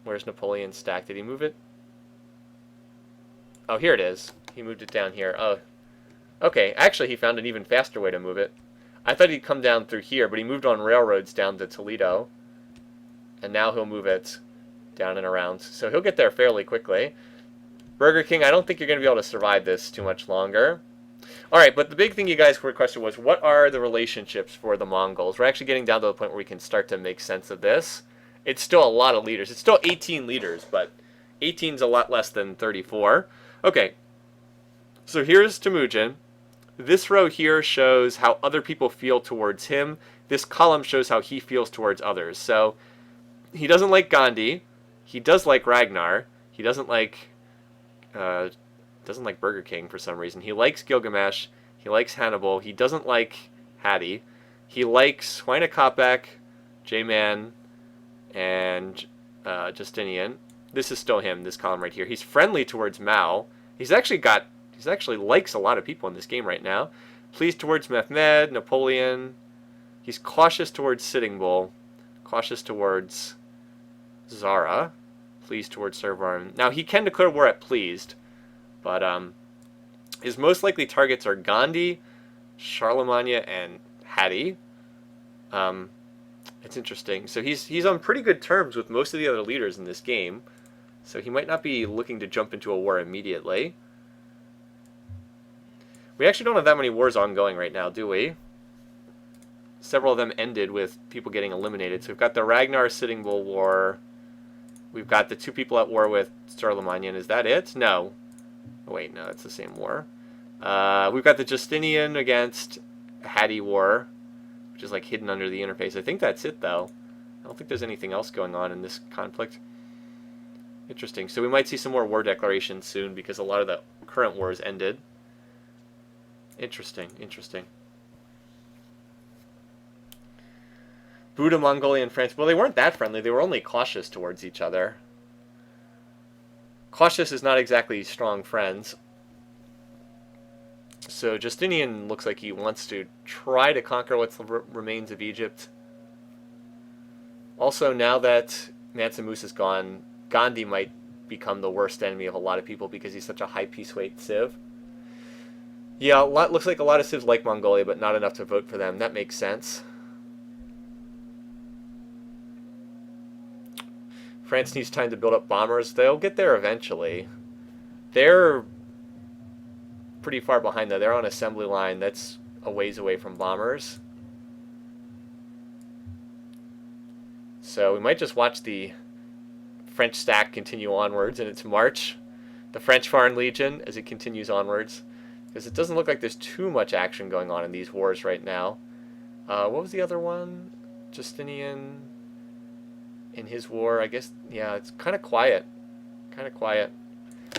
Where's Napoleon's stack? Did he move it? Oh, here it is. He moved it down here. Oh, okay. Actually, he found an even faster way to move it. I thought he'd come down through here, but he moved on railroads down to Toledo. And now he'll move it down and around. So he'll get there fairly quickly. Burger King, I don't think you're going to be able to survive this too much longer. Alright, but the big thing you guys requested was, what are the relationships for the Mongols? We're actually getting down to the point where we can start to make sense of this. It's still a lot of leaders. It's still 18 leaders, but 18 is a lot less than 34. Okay, so here's Temujin. This row here shows how other people feel towards him. This column shows how he feels towards others. So he doesn't like Gandhi. He does like Ragnar. He doesn't like Burger King for some reason. He likes Gilgamesh. He likes Hannibal. He doesn't like Hattie. He likes Huayna J-Man, and Justinian. This is still him, this column right here. He's friendly towards Mao. He's actually likes a lot of people in this game right now. Pleased towards Mehmed, Napoleon. He's cautious towards Sitting Bull. Cautious towards Zara. Pleased towards Servarm. Now, he can declare war at pleased, but his most likely targets are Gandhi, Charlemagne, and Hattie. It's interesting. So he's on pretty good terms with most of the other leaders in this game. So he might not be looking to jump into a war immediately. We actually don't have that many wars ongoing right now, do we? Several of them ended with people getting eliminated. So we've got the Ragnar Sitting Bull War. We've got the two people at war with Charlemagne. Is that it? No. Oh, wait, no, it's the same war. We've got the Justinian against Hattie War, which is like hidden under the interface. I think that's it, though. I don't think there's anything else going on in this conflict. Interesting. So we might see some more war declarations soon because a lot of the current wars ended. Interesting, interesting. Buddha, Mongolia, and France. Well, they weren't that friendly. They were only cautious towards each other. Cautious is not exactly strong friends. So Justinian looks like he wants to try to conquer what remains of Egypt. Also, now that Mansa Musa is gone, Gandhi might become the worst enemy of a lot of people because he's such a high peace weight civ. Yeah, looks like a lot of civs like Mongolia, but not enough to vote for them. That makes sense. France needs time to build up bombers. They'll get there eventually. They're pretty far behind, though. They're on assembly line. That's a ways away from bombers. So we might just watch the French stack continue onwards in its march. The French Foreign Legion as it continues onwards. Because it doesn't look like there's too much action going on in these wars right now. What was the other one? Justinian in his war, I guess. Yeah, it's kind of quiet. Kind of quiet.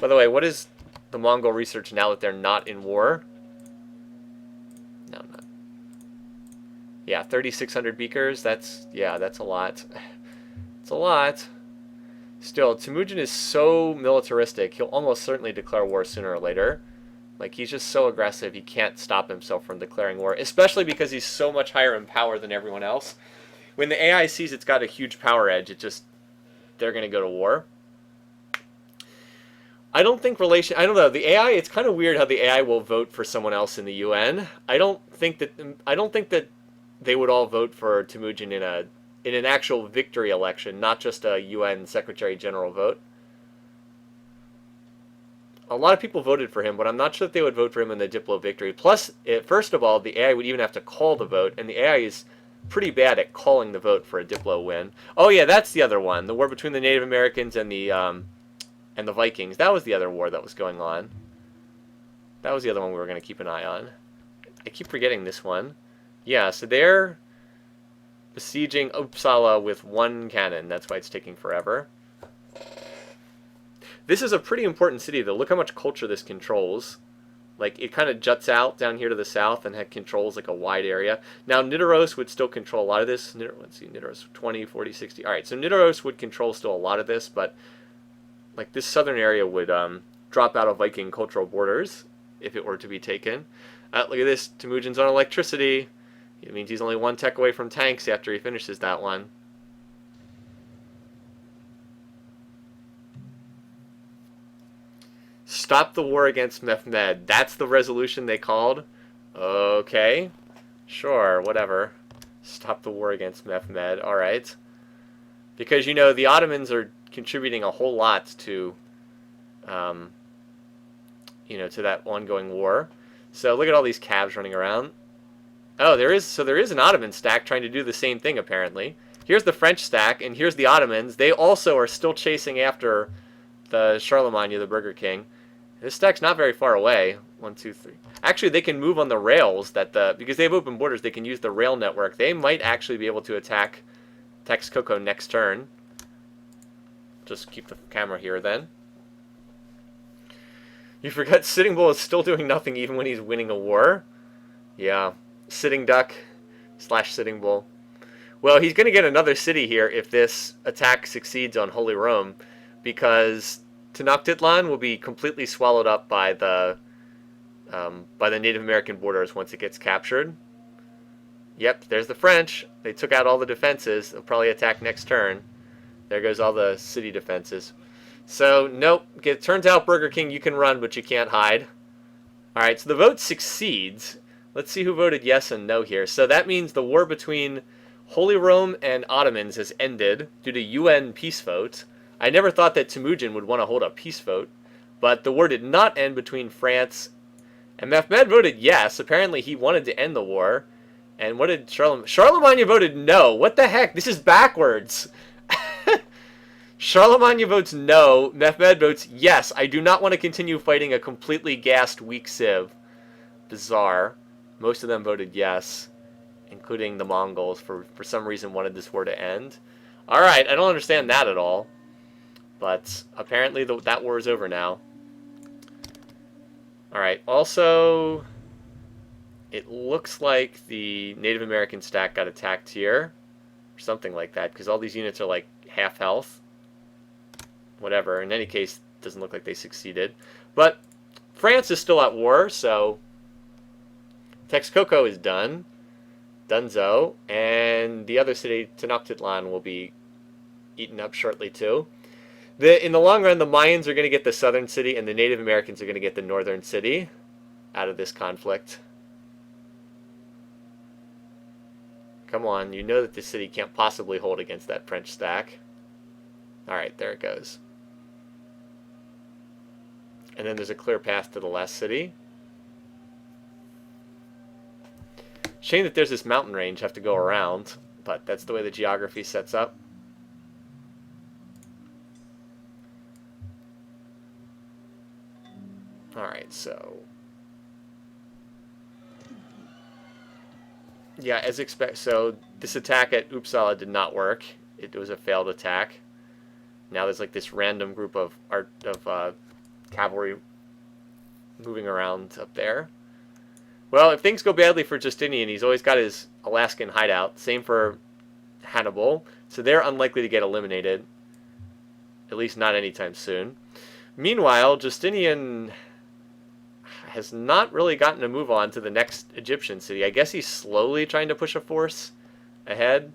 By the way, what is the Mongol research now that they're not in war? No, not. Yeah, 3,600 beakers. That's a lot. It's a lot. Still, Temujin is so militaristic, he'll almost certainly declare war sooner or later. Like, he's just so aggressive, he can't stop himself from declaring war, especially because he's so much higher in power than everyone else. When the AI sees it's got a huge power edge, they're going to go to war. I don't know, the AI, it's kind of weird how the AI will vote for someone else in the UN. I don't think that they would all vote for Temujin in an actual victory election, not just a UN Secretary General vote. A lot of people voted for him, but I'm not sure that they would vote for him in the Diplo victory. Plus, first of all, the AI would even have to call the vote, and the AI is pretty bad at calling the vote for a Diplo win. Oh yeah, that's the other one. The war between the Native Americans and the Vikings. That was the other war that was going on. That was the other one we were going to keep an eye on. I keep forgetting this one. Yeah, so they're besieging Uppsala with one cannon. That's why it's taking forever. This is a pretty important city, though. Look how much culture this controls. Like, it kind of juts out down here to the south and controls, like, a wide area. Now, Nidaros would still control a lot of this. Let's see, Nidaros, 20, 40, 60. All right, so Nidaros would control still a lot of this, but, like, this southern area would drop out of Viking cultural borders if it were to be taken. Look at this. Temujin's on electricity. It means he's only one tech away from tanks after he finishes that one. Stop the war against Mehmed. That's the resolution they called? Okay. Sure, whatever. Stop the war against Mehmed. Alright. Because, you know, the Ottomans are contributing a whole lot to, you know, to that ongoing war. So look at all these cabs running around. Oh, there is an Ottoman stack trying to do the same thing, apparently. Here's the French stack, and here's the Ottomans. They also are still chasing after the Charlemagne, the Burger King. This stack's not very far away. 1, 2, 3. Actually, they can move on the rails because they have open borders. They can use the rail network. They might actually be able to attack Texcoco next turn. Just keep the camera here then. You forgot Sitting Bull is still doing nothing even when he's winning a war. Yeah, Sitting Duck / Sitting Bull. Well, he's going to get another city here if this attack succeeds on Holy Rome, because Tenochtitlan will be completely swallowed up by the Native American borders once it gets captured. Yep, there's the French. They took out all the defenses. They'll probably attack next turn. There goes all the city defenses. So, nope. It turns out Burger King, you can run, but you can't hide. Alright, so the vote succeeds. Let's see who voted yes and no here. So that means the war between Holy Rome and Ottomans has ended due to UN peace vote. I never thought that Temujin would want to hold a peace vote, but the war did not end between France and Mehmed voted yes. Apparently he wanted to end the war. And what did Charlemagne? Charlemagne voted no. What the heck? This is backwards. Charlemagne votes no. Mehmed votes yes. I do not want to continue fighting a completely gassed, weak Civ. Bizarre. Most of them voted yes, including the Mongols, for some reason wanted this war to end. Alright, I don't understand that at all. But apparently that war is over now. Alright, also, it looks like the Native American stack got attacked here. Or something like that, because all these units are like half health. Whatever, in any case, it doesn't look like they succeeded. But France is still at war, so Texcoco is done. Dunzo. And the other city, Tenochtitlan, will be eaten up shortly too. In the long run, the Mayans are going to get the southern city, and the Native Americans are going to get the northern city out of this conflict. Come on, you know that this city can't possibly hold against that French stack. Alright, there it goes. And then there's a clear path to the last city. Shame that there's this mountain range I have to go around, but that's the way the geography sets up. Alright, so yeah, as expected. So this attack at Uppsala did not work. It was a failed attack. Now there's like this random group of cavalry moving around up there. Well, if things go badly for Justinian, he's always got his Alaskan hideout. Same for Hannibal. So they're unlikely to get eliminated. At least not anytime soon. Meanwhile, Justinian has not really gotten a move on to the next Egyptian city. I guess he's slowly trying to push a force ahead.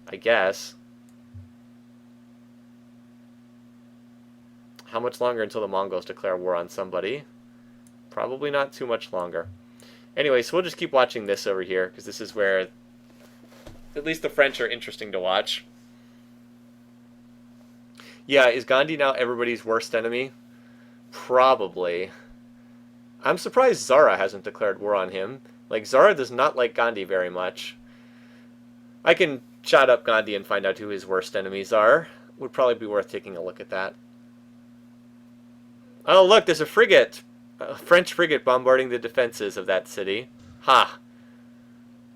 I guess. How much longer until the Mongols declare war on somebody? Probably not too much longer. Anyway, so we'll just keep watching this over here, because this is where at least the French are interesting to watch. Yeah, is Gandhi now everybody's worst enemy? Probably. I'm surprised Zara hasn't declared war on him. Like, Zara does not like Gandhi very much. I can chat up Gandhi and find out who his worst enemies are. Would probably be worth taking a look at that. Oh, look, there's a frigate. A French frigate bombarding the defenses of that city. Ha!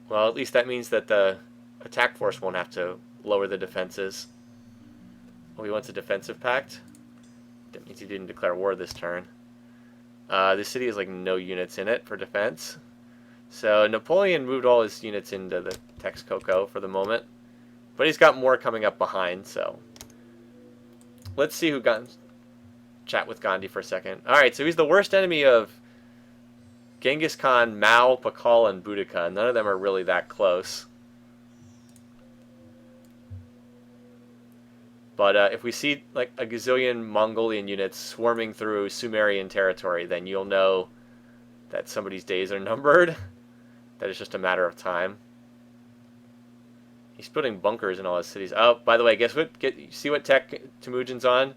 Well, at least that means that the attack force won't have to lower the defenses. Oh, he wants a defensive pact? That means he didn't declare war this turn. This city has like no units in it for defense. So Napoleon moved all his units into the Texcoco for the moment. But he's got more coming up behind, so... Let's see who got... Chat with Gandhi for a second. Alright, so he's the worst enemy of Genghis Khan, Mao, Pakal, and Boudica. None of them are really that close. But if we see like a gazillion Mongolian units swarming through Sumerian territory, then you'll know that somebody's days are numbered. That it's just a matter of time. He's putting bunkers in all his cities. Oh, by the way, guess what? See what tech Temujin's on?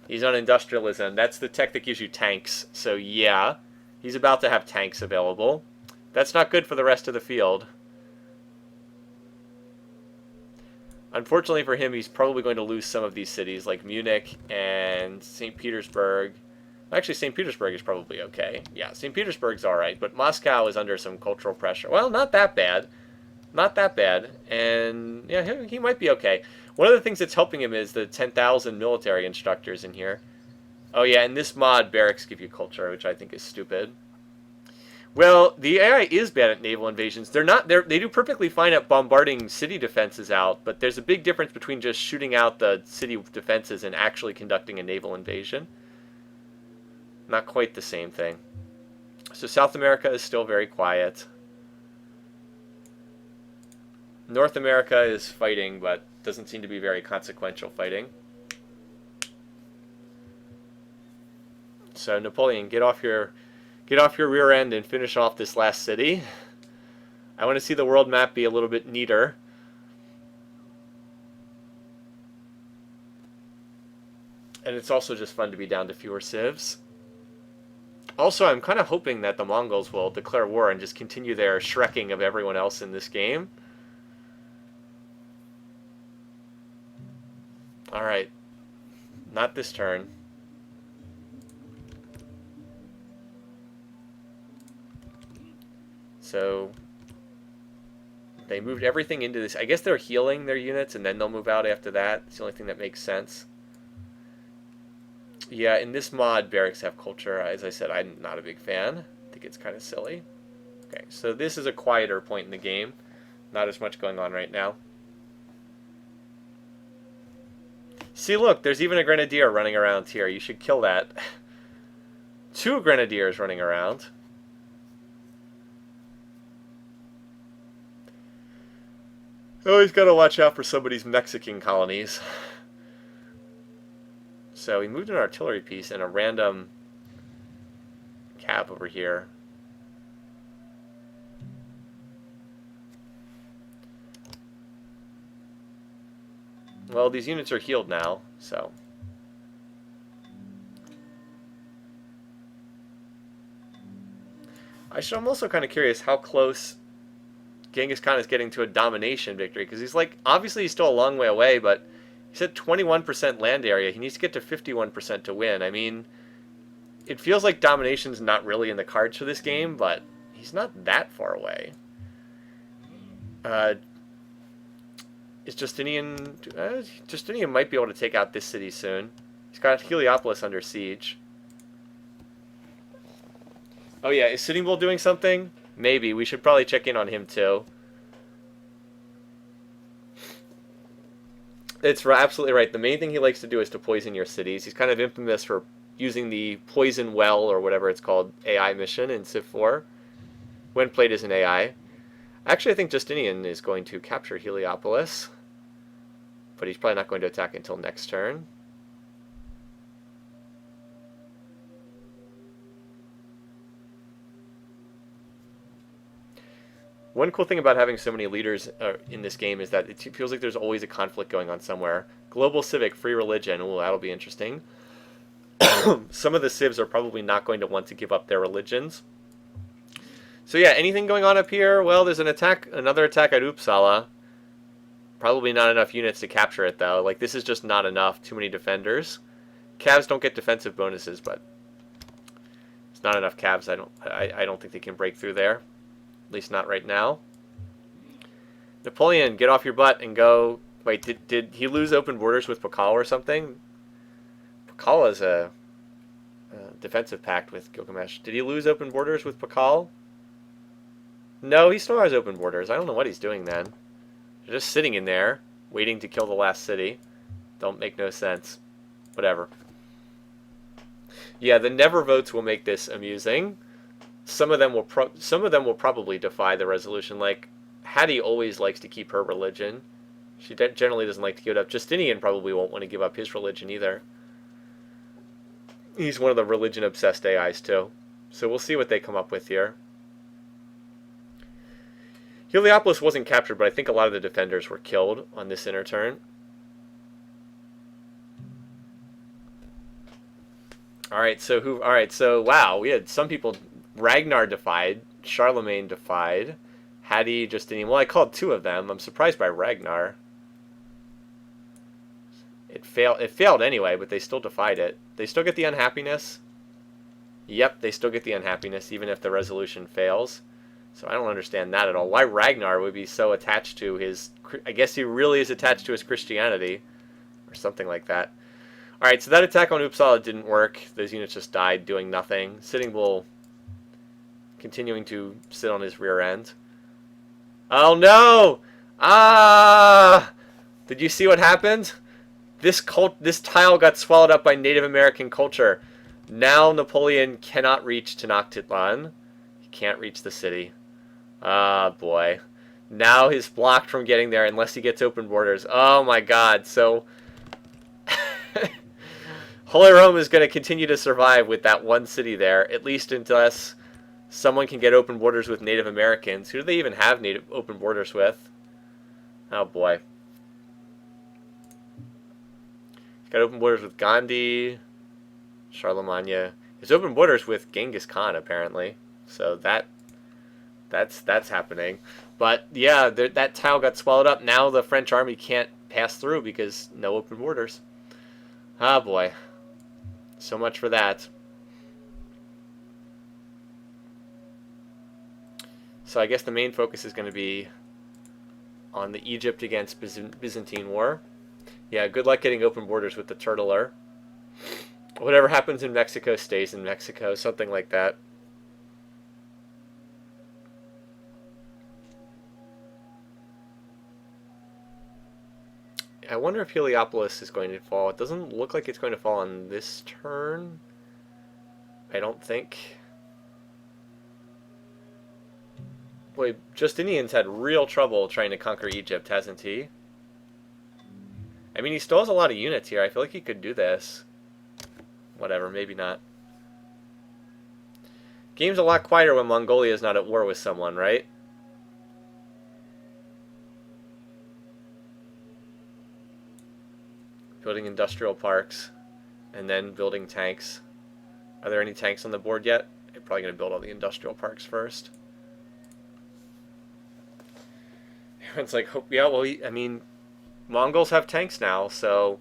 He's on industrialism. That's the tech that gives you tanks. So yeah, he's about to have tanks available. That's not good for the rest of the field. Unfortunately for him, he's probably going to lose some of these cities, like Munich and St. Petersburg. Actually, St. Petersburg is probably okay. Yeah, St. Petersburg's alright, but Moscow is under some cultural pressure. Well, not that bad. Not that bad. And, yeah, he might be okay. One of the things that's helping him is the 10,000 military instructors in here. Oh, yeah, in this mod, barracks give you culture, which I think is stupid. Well, the AI is bad at naval invasions. They do perfectly fine at bombarding city defenses out, but there's a big difference between just shooting out the city defenses and actually conducting a naval invasion. Not quite the same thing. So South America is still very quiet. North America is fighting, but doesn't seem to be very consequential fighting. So Napoleon, get off your rear end and finish off this last city. I want to see the world map be a little bit neater. And it's also just fun to be down to fewer civs. Also, I'm kind of hoping that the Mongols will declare war and just continue their shrekking of everyone else in this game. Alright. Not this turn. So they moved everything into this. I guess they're healing their units and then they'll move out after that. It's the only thing that makes sense. Yeah, in this mod, barracks have culture. As I said, I'm not a big fan. I think it's kind of silly. Okay, so this is a quieter point in the game. Not as much going on right now. See, look, there's even a grenadier running around here. You should kill that. 2 grenadiers running around. Always got to watch out for somebody's Mexican colonies. So we moved an artillery piece and a random cab over here. Well, these units are healed now, so. I'm also kind of curious how close Genghis Khan is getting to a domination victory, because he's like, obviously he's still a long way away, but he's at 21% land area. He needs to get to 51% to win. I mean, it feels like domination's not really in the cards for this game, but he's not that far away. Is Justinian... Justinian might be able to take out this city soon. He's got Heliopolis under siege. Oh yeah, is Sitting Bull doing something? Maybe. We should probably check in on him too. It's absolutely right. The main thing he likes to do is to poison your cities. He's kind of infamous for using the poison well, or whatever it's called, AI mission in Civ4, when played as an AI. Actually, I think Justinian is going to capture Heliopolis, but he's probably not going to attack until next turn. One cool thing about having so many leaders in this game is that it feels like there's always a conflict going on somewhere. Global Civic, free religion, ooh, that'll be interesting. Some of the civs are probably not going to want to give up their religions. So yeah, anything going on up here? Well, there's another attack at Uppsala. Probably not enough units to capture it though. Like, this is just not enough. Too many defenders. Cavs don't get defensive bonuses, but it's not enough Cavs. I don't think they can break through there. At least not right now. Napoleon, get off your butt and go. Wait, did he lose open borders with Pakal or something? Pakal is a defensive pact with Gilgamesh. Did he lose open borders with Pakal? No, he still has open borders. I don't know what he's doing then. They're just sitting in there, waiting to kill the last city. Don't make no sense. Whatever. Yeah, the never votes will make this amusing. Some of them will probably defy the resolution. Like, Hattie always likes to keep her religion. She generally doesn't like to give it up. Justinian probably won't want to give up his religion either. He's one of the religion-obsessed AIs too. So we'll see what they come up with here. Heliopolis wasn't captured, but I think a lot of the defenders were killed on this inner turn. Alright, so wow, we had some people. Ragnar defied, Charlemagne defied, Hattie, Justinian. Well, I called 2 of them. I'm surprised by Ragnar. It failed anyway, but they still defied it. They still get the unhappiness. Yep, they still get the unhappiness, even if the resolution fails. So I don't understand that at all. Why Ragnar would be so attached to his... I guess he really is attached to his Christianity, or something like that. Alright, so that attack on Uppsala didn't work. Those units just died doing nothing. Sitting Bull continuing to sit on his rear end. Oh no! Ah! Did you see what happened? This tile got swallowed up by Native American culture. Now Napoleon cannot reach Tenochtitlan. He can't reach the city. Ah, boy. Now he's blocked from getting there unless he gets open borders. Oh my god. So Holy Rome is going to continue to survive with that one city there, at least unless someone can get open borders with Native Americans. Who do they even have open borders with? Oh boy. Got open borders with Gandhi, Charlemagne. There's open borders with Genghis Khan apparently, so that's happening. But yeah, that tile got swallowed up. Now the French army can't pass through because no open borders. Ah boy, so much for that. So I guess the main focus is going to be on the Egypt against Byzantine war. Yeah, good luck getting open borders with the Turtler. Whatever happens in Mexico stays in Mexico, something like that. I wonder if Heliopolis is going to fall. It doesn't look like it's going to fall on this turn. I don't think. Boy, Justinian's had real trouble trying to conquer Egypt, hasn't he? I mean, he still has a lot of units here. I feel like he could do this. Whatever, maybe not. Game's a lot quieter when Mongolia is not at war with someone, right? Building industrial parks, and then building tanks. Are there any tanks on the board yet? I'm probably going to build all the industrial parks first. Everyone's like, yeah, well, I mean, Mongols have tanks now, so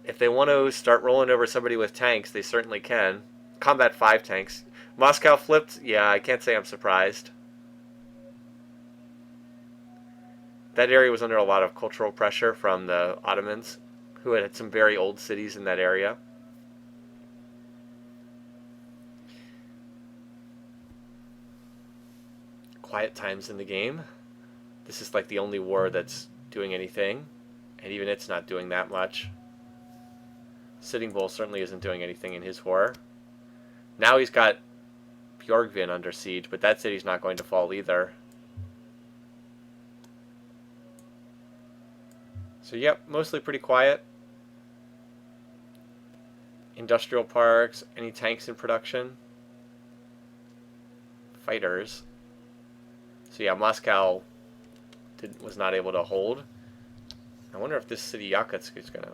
if they want to start rolling over somebody with tanks, they certainly can. Combat 5 tanks. Moscow flipped? Yeah, I can't say I'm surprised. That area was under a lot of cultural pressure from the Ottomans, who had some very old cities in that area. Quiet times in the game. This is like the only war that's doing anything, and even it's not doing that much. Sitting Bull certainly isn't doing anything in his war. Now he's got Bjorgvin under siege, but that city's not going to fall either. So yep, mostly pretty quiet. Industrial parks, any tanks in production? Fighters. So yeah, Moscow was not able to hold. I wonder if this city Yakutsk is going to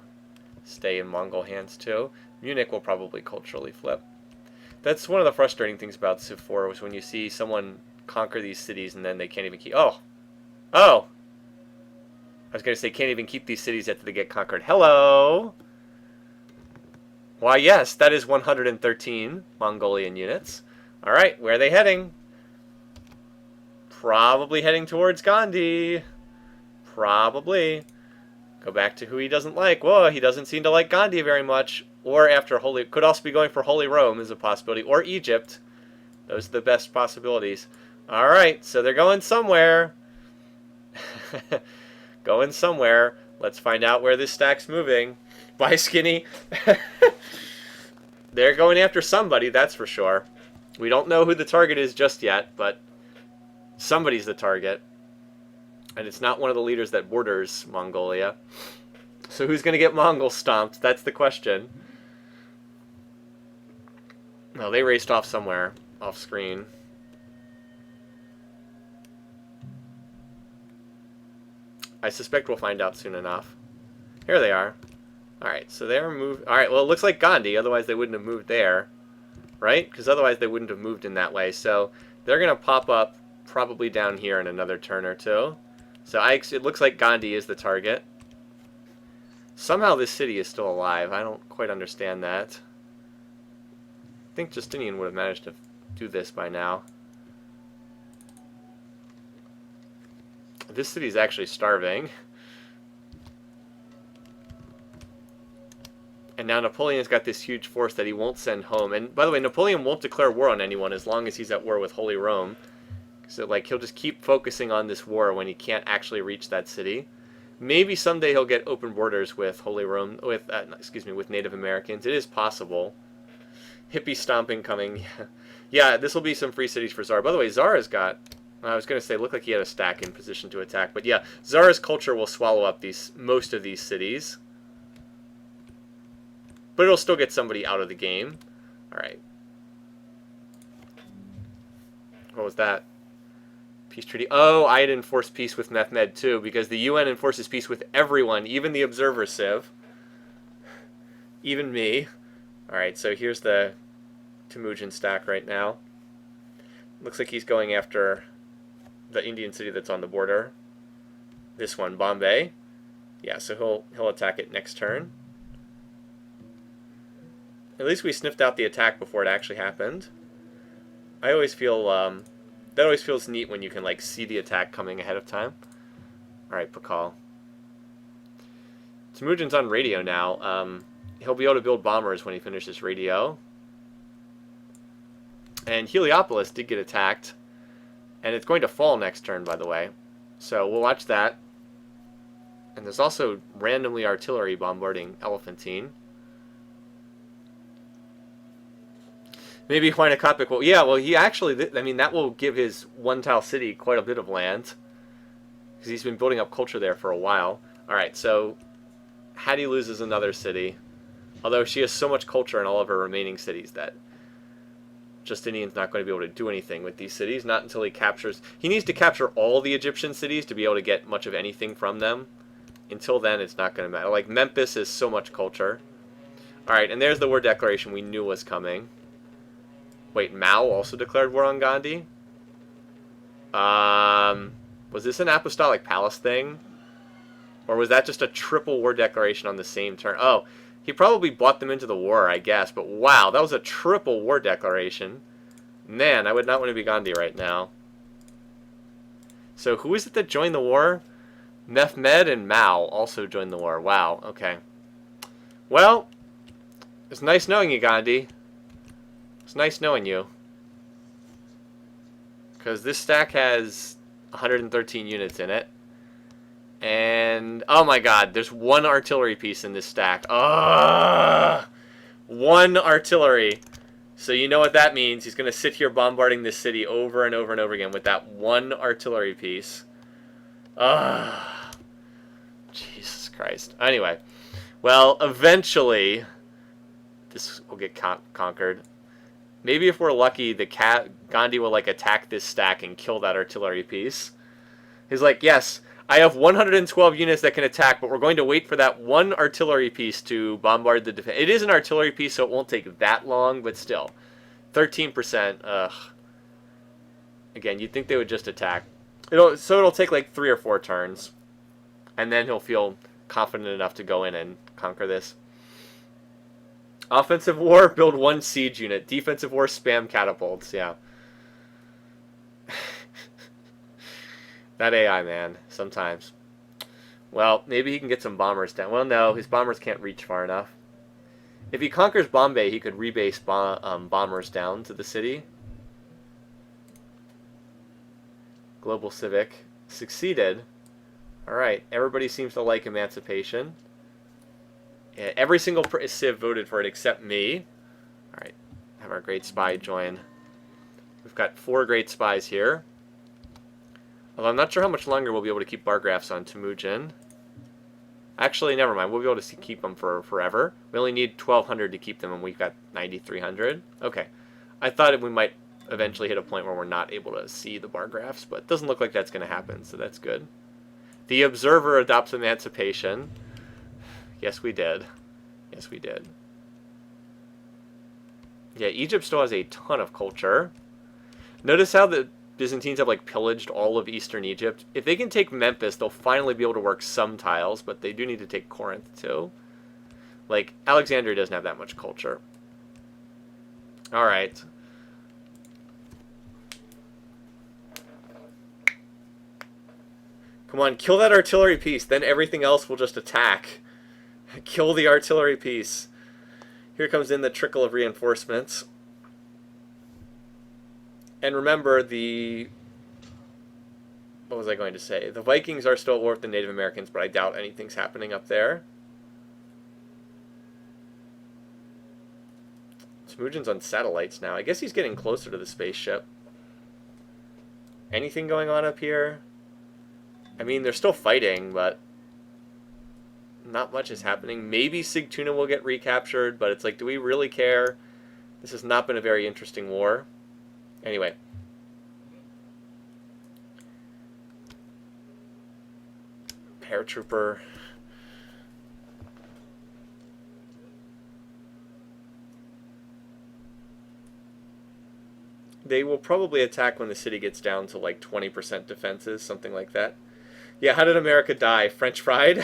stay in Mongol hands too. Munich will probably culturally flip. That's one of the frustrating things about Civ4 was when you see someone conquer these cities and then they can't even keep... Oh! I was going to say can't even keep these cities after they get conquered. Hello! Why yes, that is 113 Mongolian units. Alright, where are they heading? Probably heading towards Gandhi. Probably. Go back to who he doesn't like. Whoa, he doesn't seem to like Gandhi very much. Or after Holy... Could also be going for Holy Rome is a possibility. Or Egypt. Those are the best possibilities. Alright, so they're going somewhere. Going somewhere. Let's find out where this stack's moving. Bye, Skinny. They're going after somebody, that's for sure. We don't know who the target is just yet, but somebody's the target. And it's not one of the leaders that borders Mongolia. So who's going to get Mongol stomped? That's the question. No, they raced off somewhere off screen. I suspect we'll find out soon enough. Here they are. Alright, so they're moved. Alright, well, it looks like Gandhi, otherwise they wouldn't have moved there. Right? Because otherwise they wouldn't have moved in that way. So they're going to pop up probably down here in another turn or two. So it looks like Gandhi is the target. Somehow this city is still alive. I don't quite understand that. I think Justinian would have managed to do this by now. This city's actually starving. And now Napoleon's got this huge force that he won't send home. And by the way, Napoleon won't declare war on anyone as long as he's at war with Holy Rome. So like he'll just keep focusing on this war when he can't actually reach that city. Maybe someday he'll get open borders with Holy Rome, with with Native Americans. It is possible. Hippie stomping coming. Yeah, this will be some free cities for Zara. By the way, Zara's got... I was going to say, looked like he had a stack in position to attack. But yeah, Zara's culture will swallow up most of these cities. But it'll still get somebody out of the game. Alright. What was that? Peace treaty. Oh, I had enforced peace with Mehmed too, because the UN enforces peace with everyone, even the observer Civ. Even me. Alright, so here's the Temujin stack right now. Looks like he's going after the Indian city that's on the border. This one, Bombay. Yeah, so he'll attack it next turn. At least we sniffed out the attack before it actually happened. I always feel that always feels neat when you can like see the attack coming ahead of time. All right, Pakal. Temujin's on radio now. He'll be able to build bombers when he finishes radio. And Heliopolis did get attacked, and it's going to fall next turn, by the way. So we'll watch that. And there's also randomly artillery bombarding Elephantine. Maybe Huayna will... Yeah, well, he actually... I mean, that will give his one-tile city quite a bit of land. Because he's been building up culture there for a while. Alright, so... Hattie loses another city. Although she has so much culture in all of her remaining cities that... Justinian's not going to be able to do anything with these cities. Not until he captures... He needs to capture all the Egyptian cities to be able to get much of anything from them. Until then, it's not going to matter. Like, Memphis has so much culture. Alright, and there's the war declaration we knew was coming. Wait, Mao also declared war on Gandhi? Was this an Apostolic Palace thing? Or was that just a triple war declaration on the same turn? Oh, he probably bought them into the war, I guess. But wow, that was a triple war declaration. Man, I would not want to be Gandhi right now. So who is it that joined the war? Mehmed and Mao also joined the war. Wow, okay. Well, it's nice knowing you, Gandhi. It's nice knowing you. Because this stack has 113 units in it. And, oh my god, there's one artillery piece in this stack. One artillery. So you know what that means. He's going to sit here bombarding this city over and over and over again with that one artillery piece. Jesus Christ. Anyway. Well, eventually, this will get conquered. Maybe if we're lucky, Gandhi will like attack this stack and kill that artillery piece. He's like, yes, I have 112 units that can attack, but we're going to wait for that one artillery piece to bombard the defense. It is an artillery piece, so it won't take that long, but still. 13%, ugh. Again, you'd think they would just attack. So it'll take like 3 or 4 turns. And then he'll feel confident enough to go in and conquer this. Offensive war, build 1 siege unit. Defensive war, spam catapults, yeah. That AI, man, sometimes. Well, maybe he can get some bombers down. Well, no, his bombers can't reach far enough. If he conquers Bombay, he could rebase bombers down to the city. Global Civic succeeded. Alright, everybody seems to like emancipation. Yeah, every single Civ voted for it except me. Alright, have our great spy join. We've got 4 great spies here. Although I'm not sure how much longer we'll be able to keep bar graphs on Temujin. Actually, never mind. We'll be able to keep them for forever. We only need 1,200 to keep them, and we've got 9,300. Okay. I thought we might eventually hit a point where we're not able to see the bar graphs, but it doesn't look like that's going to happen, so that's good. The Observer adopts emancipation. Yes, we did. Yes, we did. Yeah, Egypt still has a ton of culture. Notice how the Byzantines have, like, pillaged all of eastern Egypt. If they can take Memphis, they'll finally be able to work some tiles, but they do need to take Corinth, too. Like, Alexandria doesn't have that much culture. Alright. Come on, kill that artillery piece, then everything else will just attack. Kill the artillery piece. Here comes in the trickle of reinforcements. And remember, what was I going to say? The Vikings are still at war with the Native Americans, but I doubt anything's happening up there. Temujin's on satellites now. I guess he's getting closer to the spaceship. Anything going on up here? I mean, they're still fighting, but not much is happening. Maybe Sigtuna will get recaptured, but it's like, do we really care? This has not been a very interesting war. Anyway. Paratrooper. They will probably attack when the city gets down to like 20% defenses, something like that. Yeah, how did America die? French fried?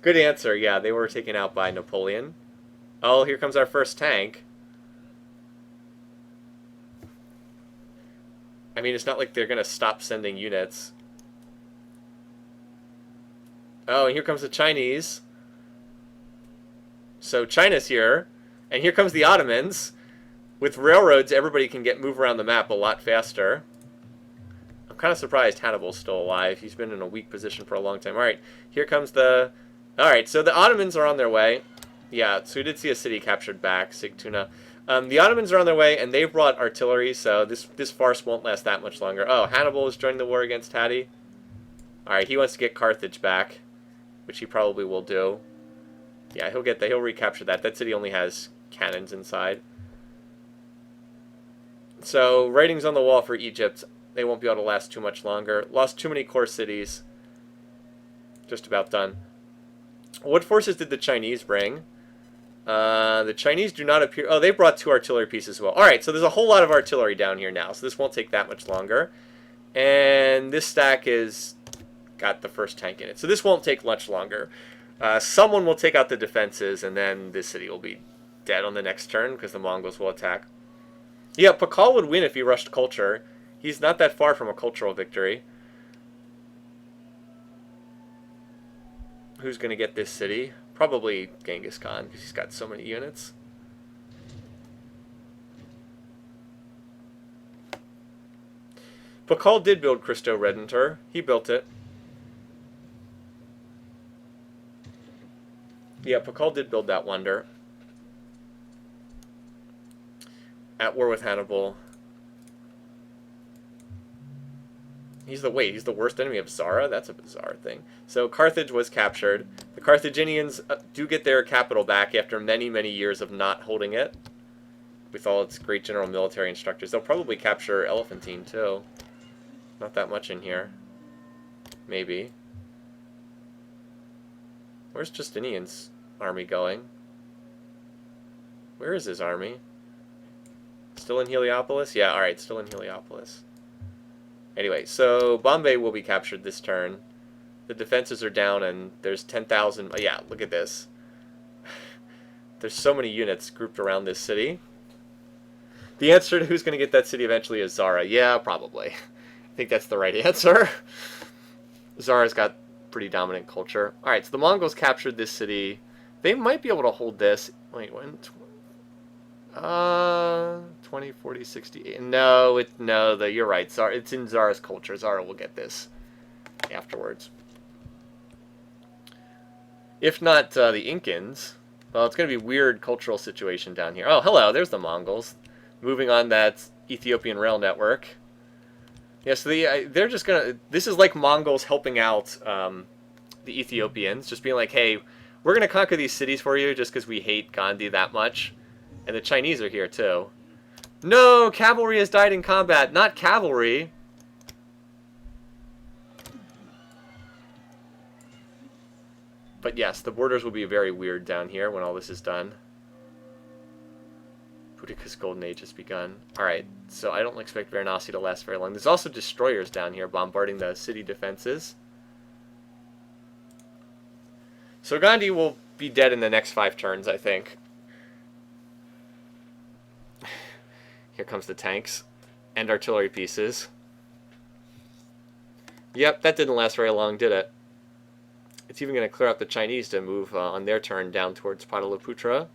Good answer. Yeah, they were taken out by Napoleon. Oh, here comes our first tank. I mean, it's not like they're going to stop sending units. Oh, and here comes the Chinese. So China's here. And here comes the Ottomans. With railroads, everybody can move around the map a lot faster. I'm kind of surprised Hannibal's still alive. He's been in a weak position for a long time. Alright, here comes the... Alright, so the Ottomans are on their way. Yeah, so we did see a city captured back, Sigtuna. The Ottomans are on their way, and they've brought artillery, so this farce won't last that much longer. Oh, Hannibal is joining the war against Hattie. Alright, he wants to get Carthage back, which he probably will do. Yeah, he'll recapture that. That city only has cannons inside. So, writing's on the wall for Egypt. They won't be able to last too much longer. Lost too many core cities. Just about done. What forces did the Chinese bring? The Chinese do not appear... Oh, they brought 2 artillery pieces as well. Alright, so there's a whole lot of artillery down here now, so this won't take that much longer. And this stack is... got the first tank in it. So this won't take much longer. Someone will take out the defenses, and then this city will be dead on the next turn, because the Mongols will attack. Yeah, Pakal would win if he rushed culture. He's not that far from a cultural victory. Who's going to get this city? Probably Genghis Khan, because he's got so many units. Pakal did build Christo Redentor. He built it. Yeah, Pakal did build that wonder. At war with Hannibal. He's the worst enemy of Zara? That's a bizarre thing. So Carthage was captured. The Carthaginians do get their capital back after many, many years of not holding it. With all its great general military instructors. They'll probably capture Elephantine too. Not that much in here. Maybe. Where's Justinian's army going? Where is his army? Still in Heliopolis? Yeah, alright, still in Heliopolis. Anyway, so Bombay will be captured this turn. The defenses are down and there's 10,000... Oh, yeah, look at this. There's so many units grouped around this city. The answer to who's going to get that city eventually is Zara. Yeah, probably. I think that's the right answer. Zara's got pretty dominant culture. Alright, so the Mongols captured this city They might be able to hold this. Wait, when? 20, 40, 60. No, you're right. Zara, it's in Zara's culture. Zara will get this afterwards. If not the Incans, well, it's going to be a weird cultural situation down here. Oh, hello, there's the Mongols. Moving on that Ethiopian rail network. Yeah, so they're just going to... This is like Mongols helping out the Ethiopians, just being like, hey, we're going to conquer these cities for you just because we hate Gandhi that much. And the Chinese are here, too. No, cavalry has died in combat. Not cavalry. But yes, the borders will be very weird down here when all this is done. Boudica's golden age has begun. Alright, so I don't expect Varanasi to last very long. There's also destroyers down here bombarding the city defenses. So Gandhi will be dead in the next 5 turns, I think. Here comes the tanks and artillery pieces. Yep, that didn't last very long, did it? It's even going to clear out the Chinese to move on their turn down towards Pataliputra.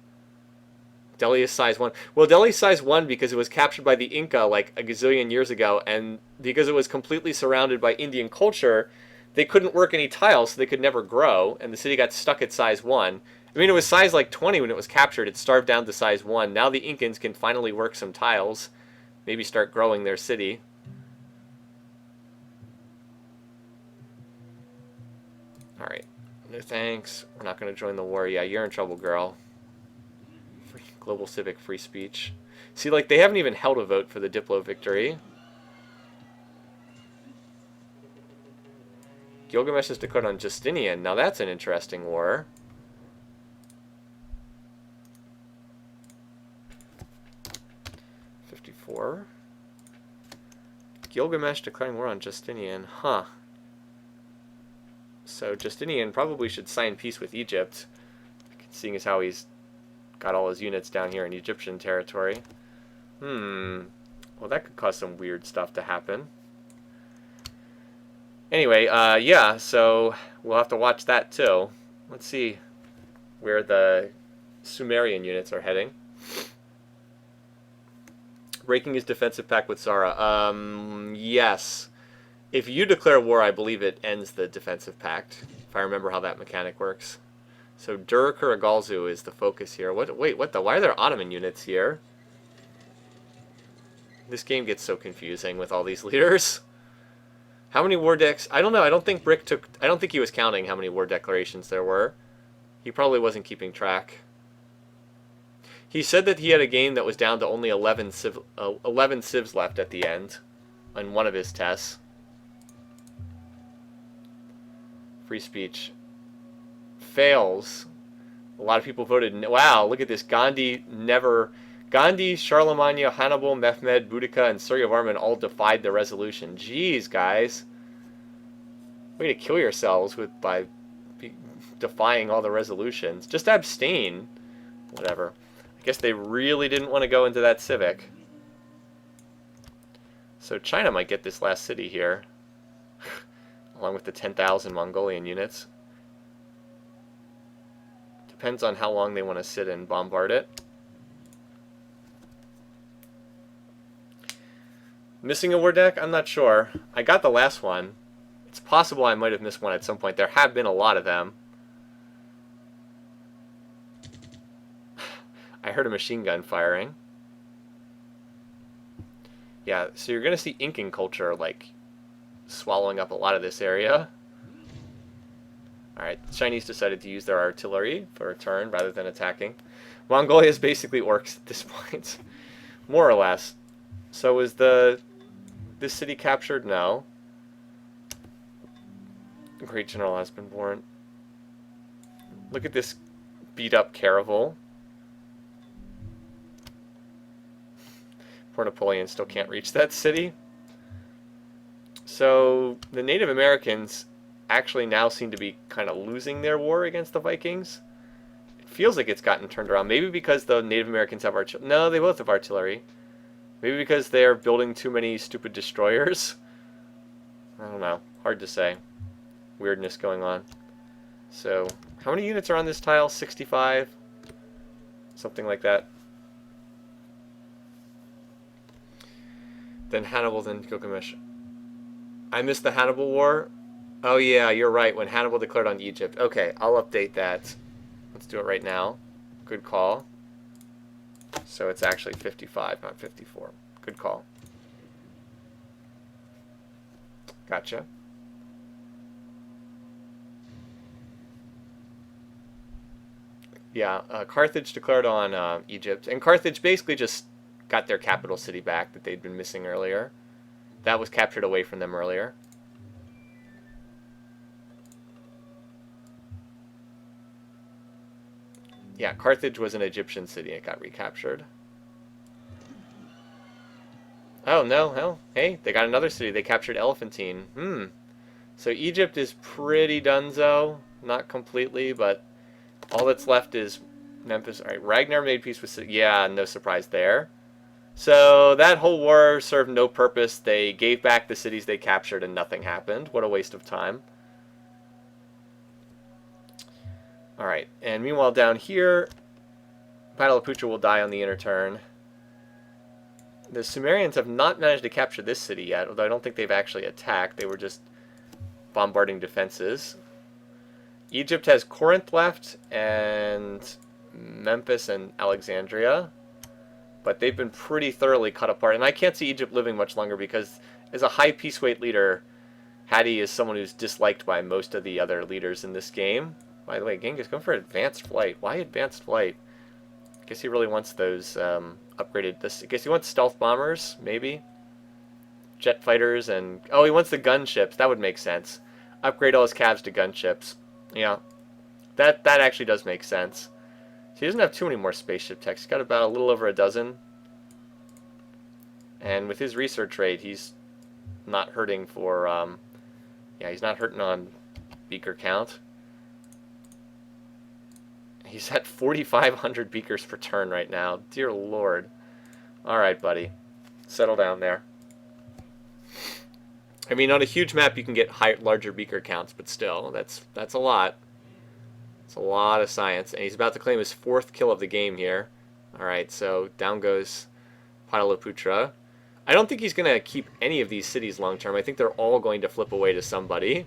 Delhi is size 1. Well, Delhi's size 1 because it was captured by the Inca like a gazillion years ago, and because it was completely surrounded by Indian culture, they couldn't work any tiles, so they could never grow, and the city got stuck at size 1. I mean, it was size like 20 when it was captured. It starved down to size 1. Now the Incans can finally work some tiles. Maybe start growing their city. Alright. No thanks. We're not going to join the war. Yeah, you're in trouble, girl. Global civic free speech. See, like, they haven't even held a vote for the Diplo victory. Gilgamesh has declared on Justinian. Now that's an interesting war. Gilgamesh declaring war on Justinian. Huh. So Justinian probably should sign peace with Egypt, seeing as how he's got all his units down here in Egyptian territory. Well, that could cause some weird stuff to happen. Anyway, yeah, so we'll have to watch that too. Let's see where the Sumerian units are heading. Breaking his defensive pact with Zara. Yes. If you declare war, I believe it ends the defensive pact, if I remember how that mechanic works. So Dur Kurigalzu is the focus here. Wait, what the? Why are there Ottoman units here? This game gets so confusing with all these leaders. How many war decks? I don't know. I don't think he was counting how many war declarations there were. He probably wasn't keeping track. He said that he had a game that was down to only 11 civs left at the end on one of his tests. Free speech. Fails. A lot of people voted. Wow, look at this. Gandhi, Charlemagne, Hannibal, Mehmed, Boudica, and Suryavarman all defied the resolution. Jeez, guys. Way to kill yourselves by defying all the resolutions. Just abstain. Whatever. I guess they really didn't want to go into that civic. So China might get this last city here. Along with the 10,000 Mongolian units. Depends on how long they want to sit and bombard it. Missing a war deck? I'm not sure. I got the last one. It's possible I might have missed one at some point. There have been a lot of them. I heard a machine gun firing. Yeah, so you're going to see Incan culture, like, swallowing up a lot of this area. Alright, the Chinese decided to use their artillery for a turn rather than attacking. Mongolia is basically orcs at this point. More or less. So is this city captured? No. A great general has been born. Look at this beat up caravel. Poor Napoleon still can't reach that city. So the Native Americans actually now seem to be kind of losing their war against the Vikings. It feels like it's gotten turned around. Maybe because the Native Americans have artillery. No, they both have artillery. Maybe because they're building too many stupid destroyers. I don't know. Hard to say. Weirdness going on. So, how many units are on this tile? 65? Something like that. Then Hannibal, then Gilgamesh. I missed the Hannibal War. Oh yeah, you're right. When Hannibal declared on Egypt. Okay, I'll update that. Let's do it right now. Good call. So it's actually 55, not 54. Good call. Gotcha. Yeah, Carthage declared on Egypt. And Carthage basically just got their capital city back that they'd been missing earlier. That was captured away from them earlier. Yeah, Carthage was an Egyptian city. It got recaptured. Oh, no. Hell, hey, they got another city. They captured Elephantine. So Egypt is pretty donezo. Not completely, but all that's left is Memphis. All right, Ragnar made peace with... Yeah, no surprise there. So that whole war served no purpose. They gave back the cities they captured and nothing happened. What a waste of time. Alright, and meanwhile down here, Pataliputra will die on the inner turn. The Sumerians have not managed to capture this city yet, although I don't think they've actually attacked. They were just bombarding defenses. Egypt has Corinth left, and Memphis and Alexandria. But they've been pretty thoroughly cut apart. And I can't see Egypt living much longer because as a high peace weight leader, Hadi is someone who's disliked by most of the other leaders in this game. By the way, Genghis going for advanced flight. Why advanced flight? I guess he really wants those upgraded. I guess he wants stealth bombers, maybe. Jet fighters and... Oh, he wants the gunships. That would make sense. Upgrade all his cabs to gunships. Yeah. That actually does make sense. So he doesn't have too many more spaceship techs. He's got about a little over a dozen. And with his research rate, he's not hurting for... yeah, he's not hurting on beaker count. He's at 4,500 beakers per turn right now. Dear Lord. Alright, buddy. Settle down there. I mean, on a huge map, you can get larger beaker counts, but still, that's a lot. It's a lot of science. And he's about to claim his 4th kill of the game here. Alright, so down goes Pataliputra. I don't think he's going to keep any of these cities long term. I think they're all going to flip away to somebody.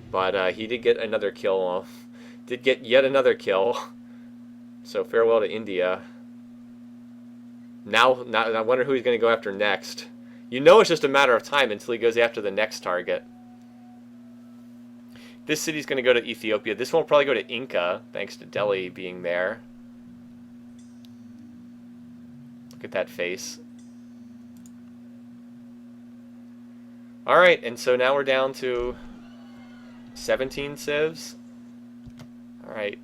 But he did get another kill. Did get yet another kill. So farewell to India. Now I wonder who he's going to go after next. You know it's just a matter of time until he goes after the next target. This city's going to go to Ethiopia. This one will probably go to Inca, thanks to Delhi being there. Look at that face. Alright, and so now we're down to 17 civs. Alright,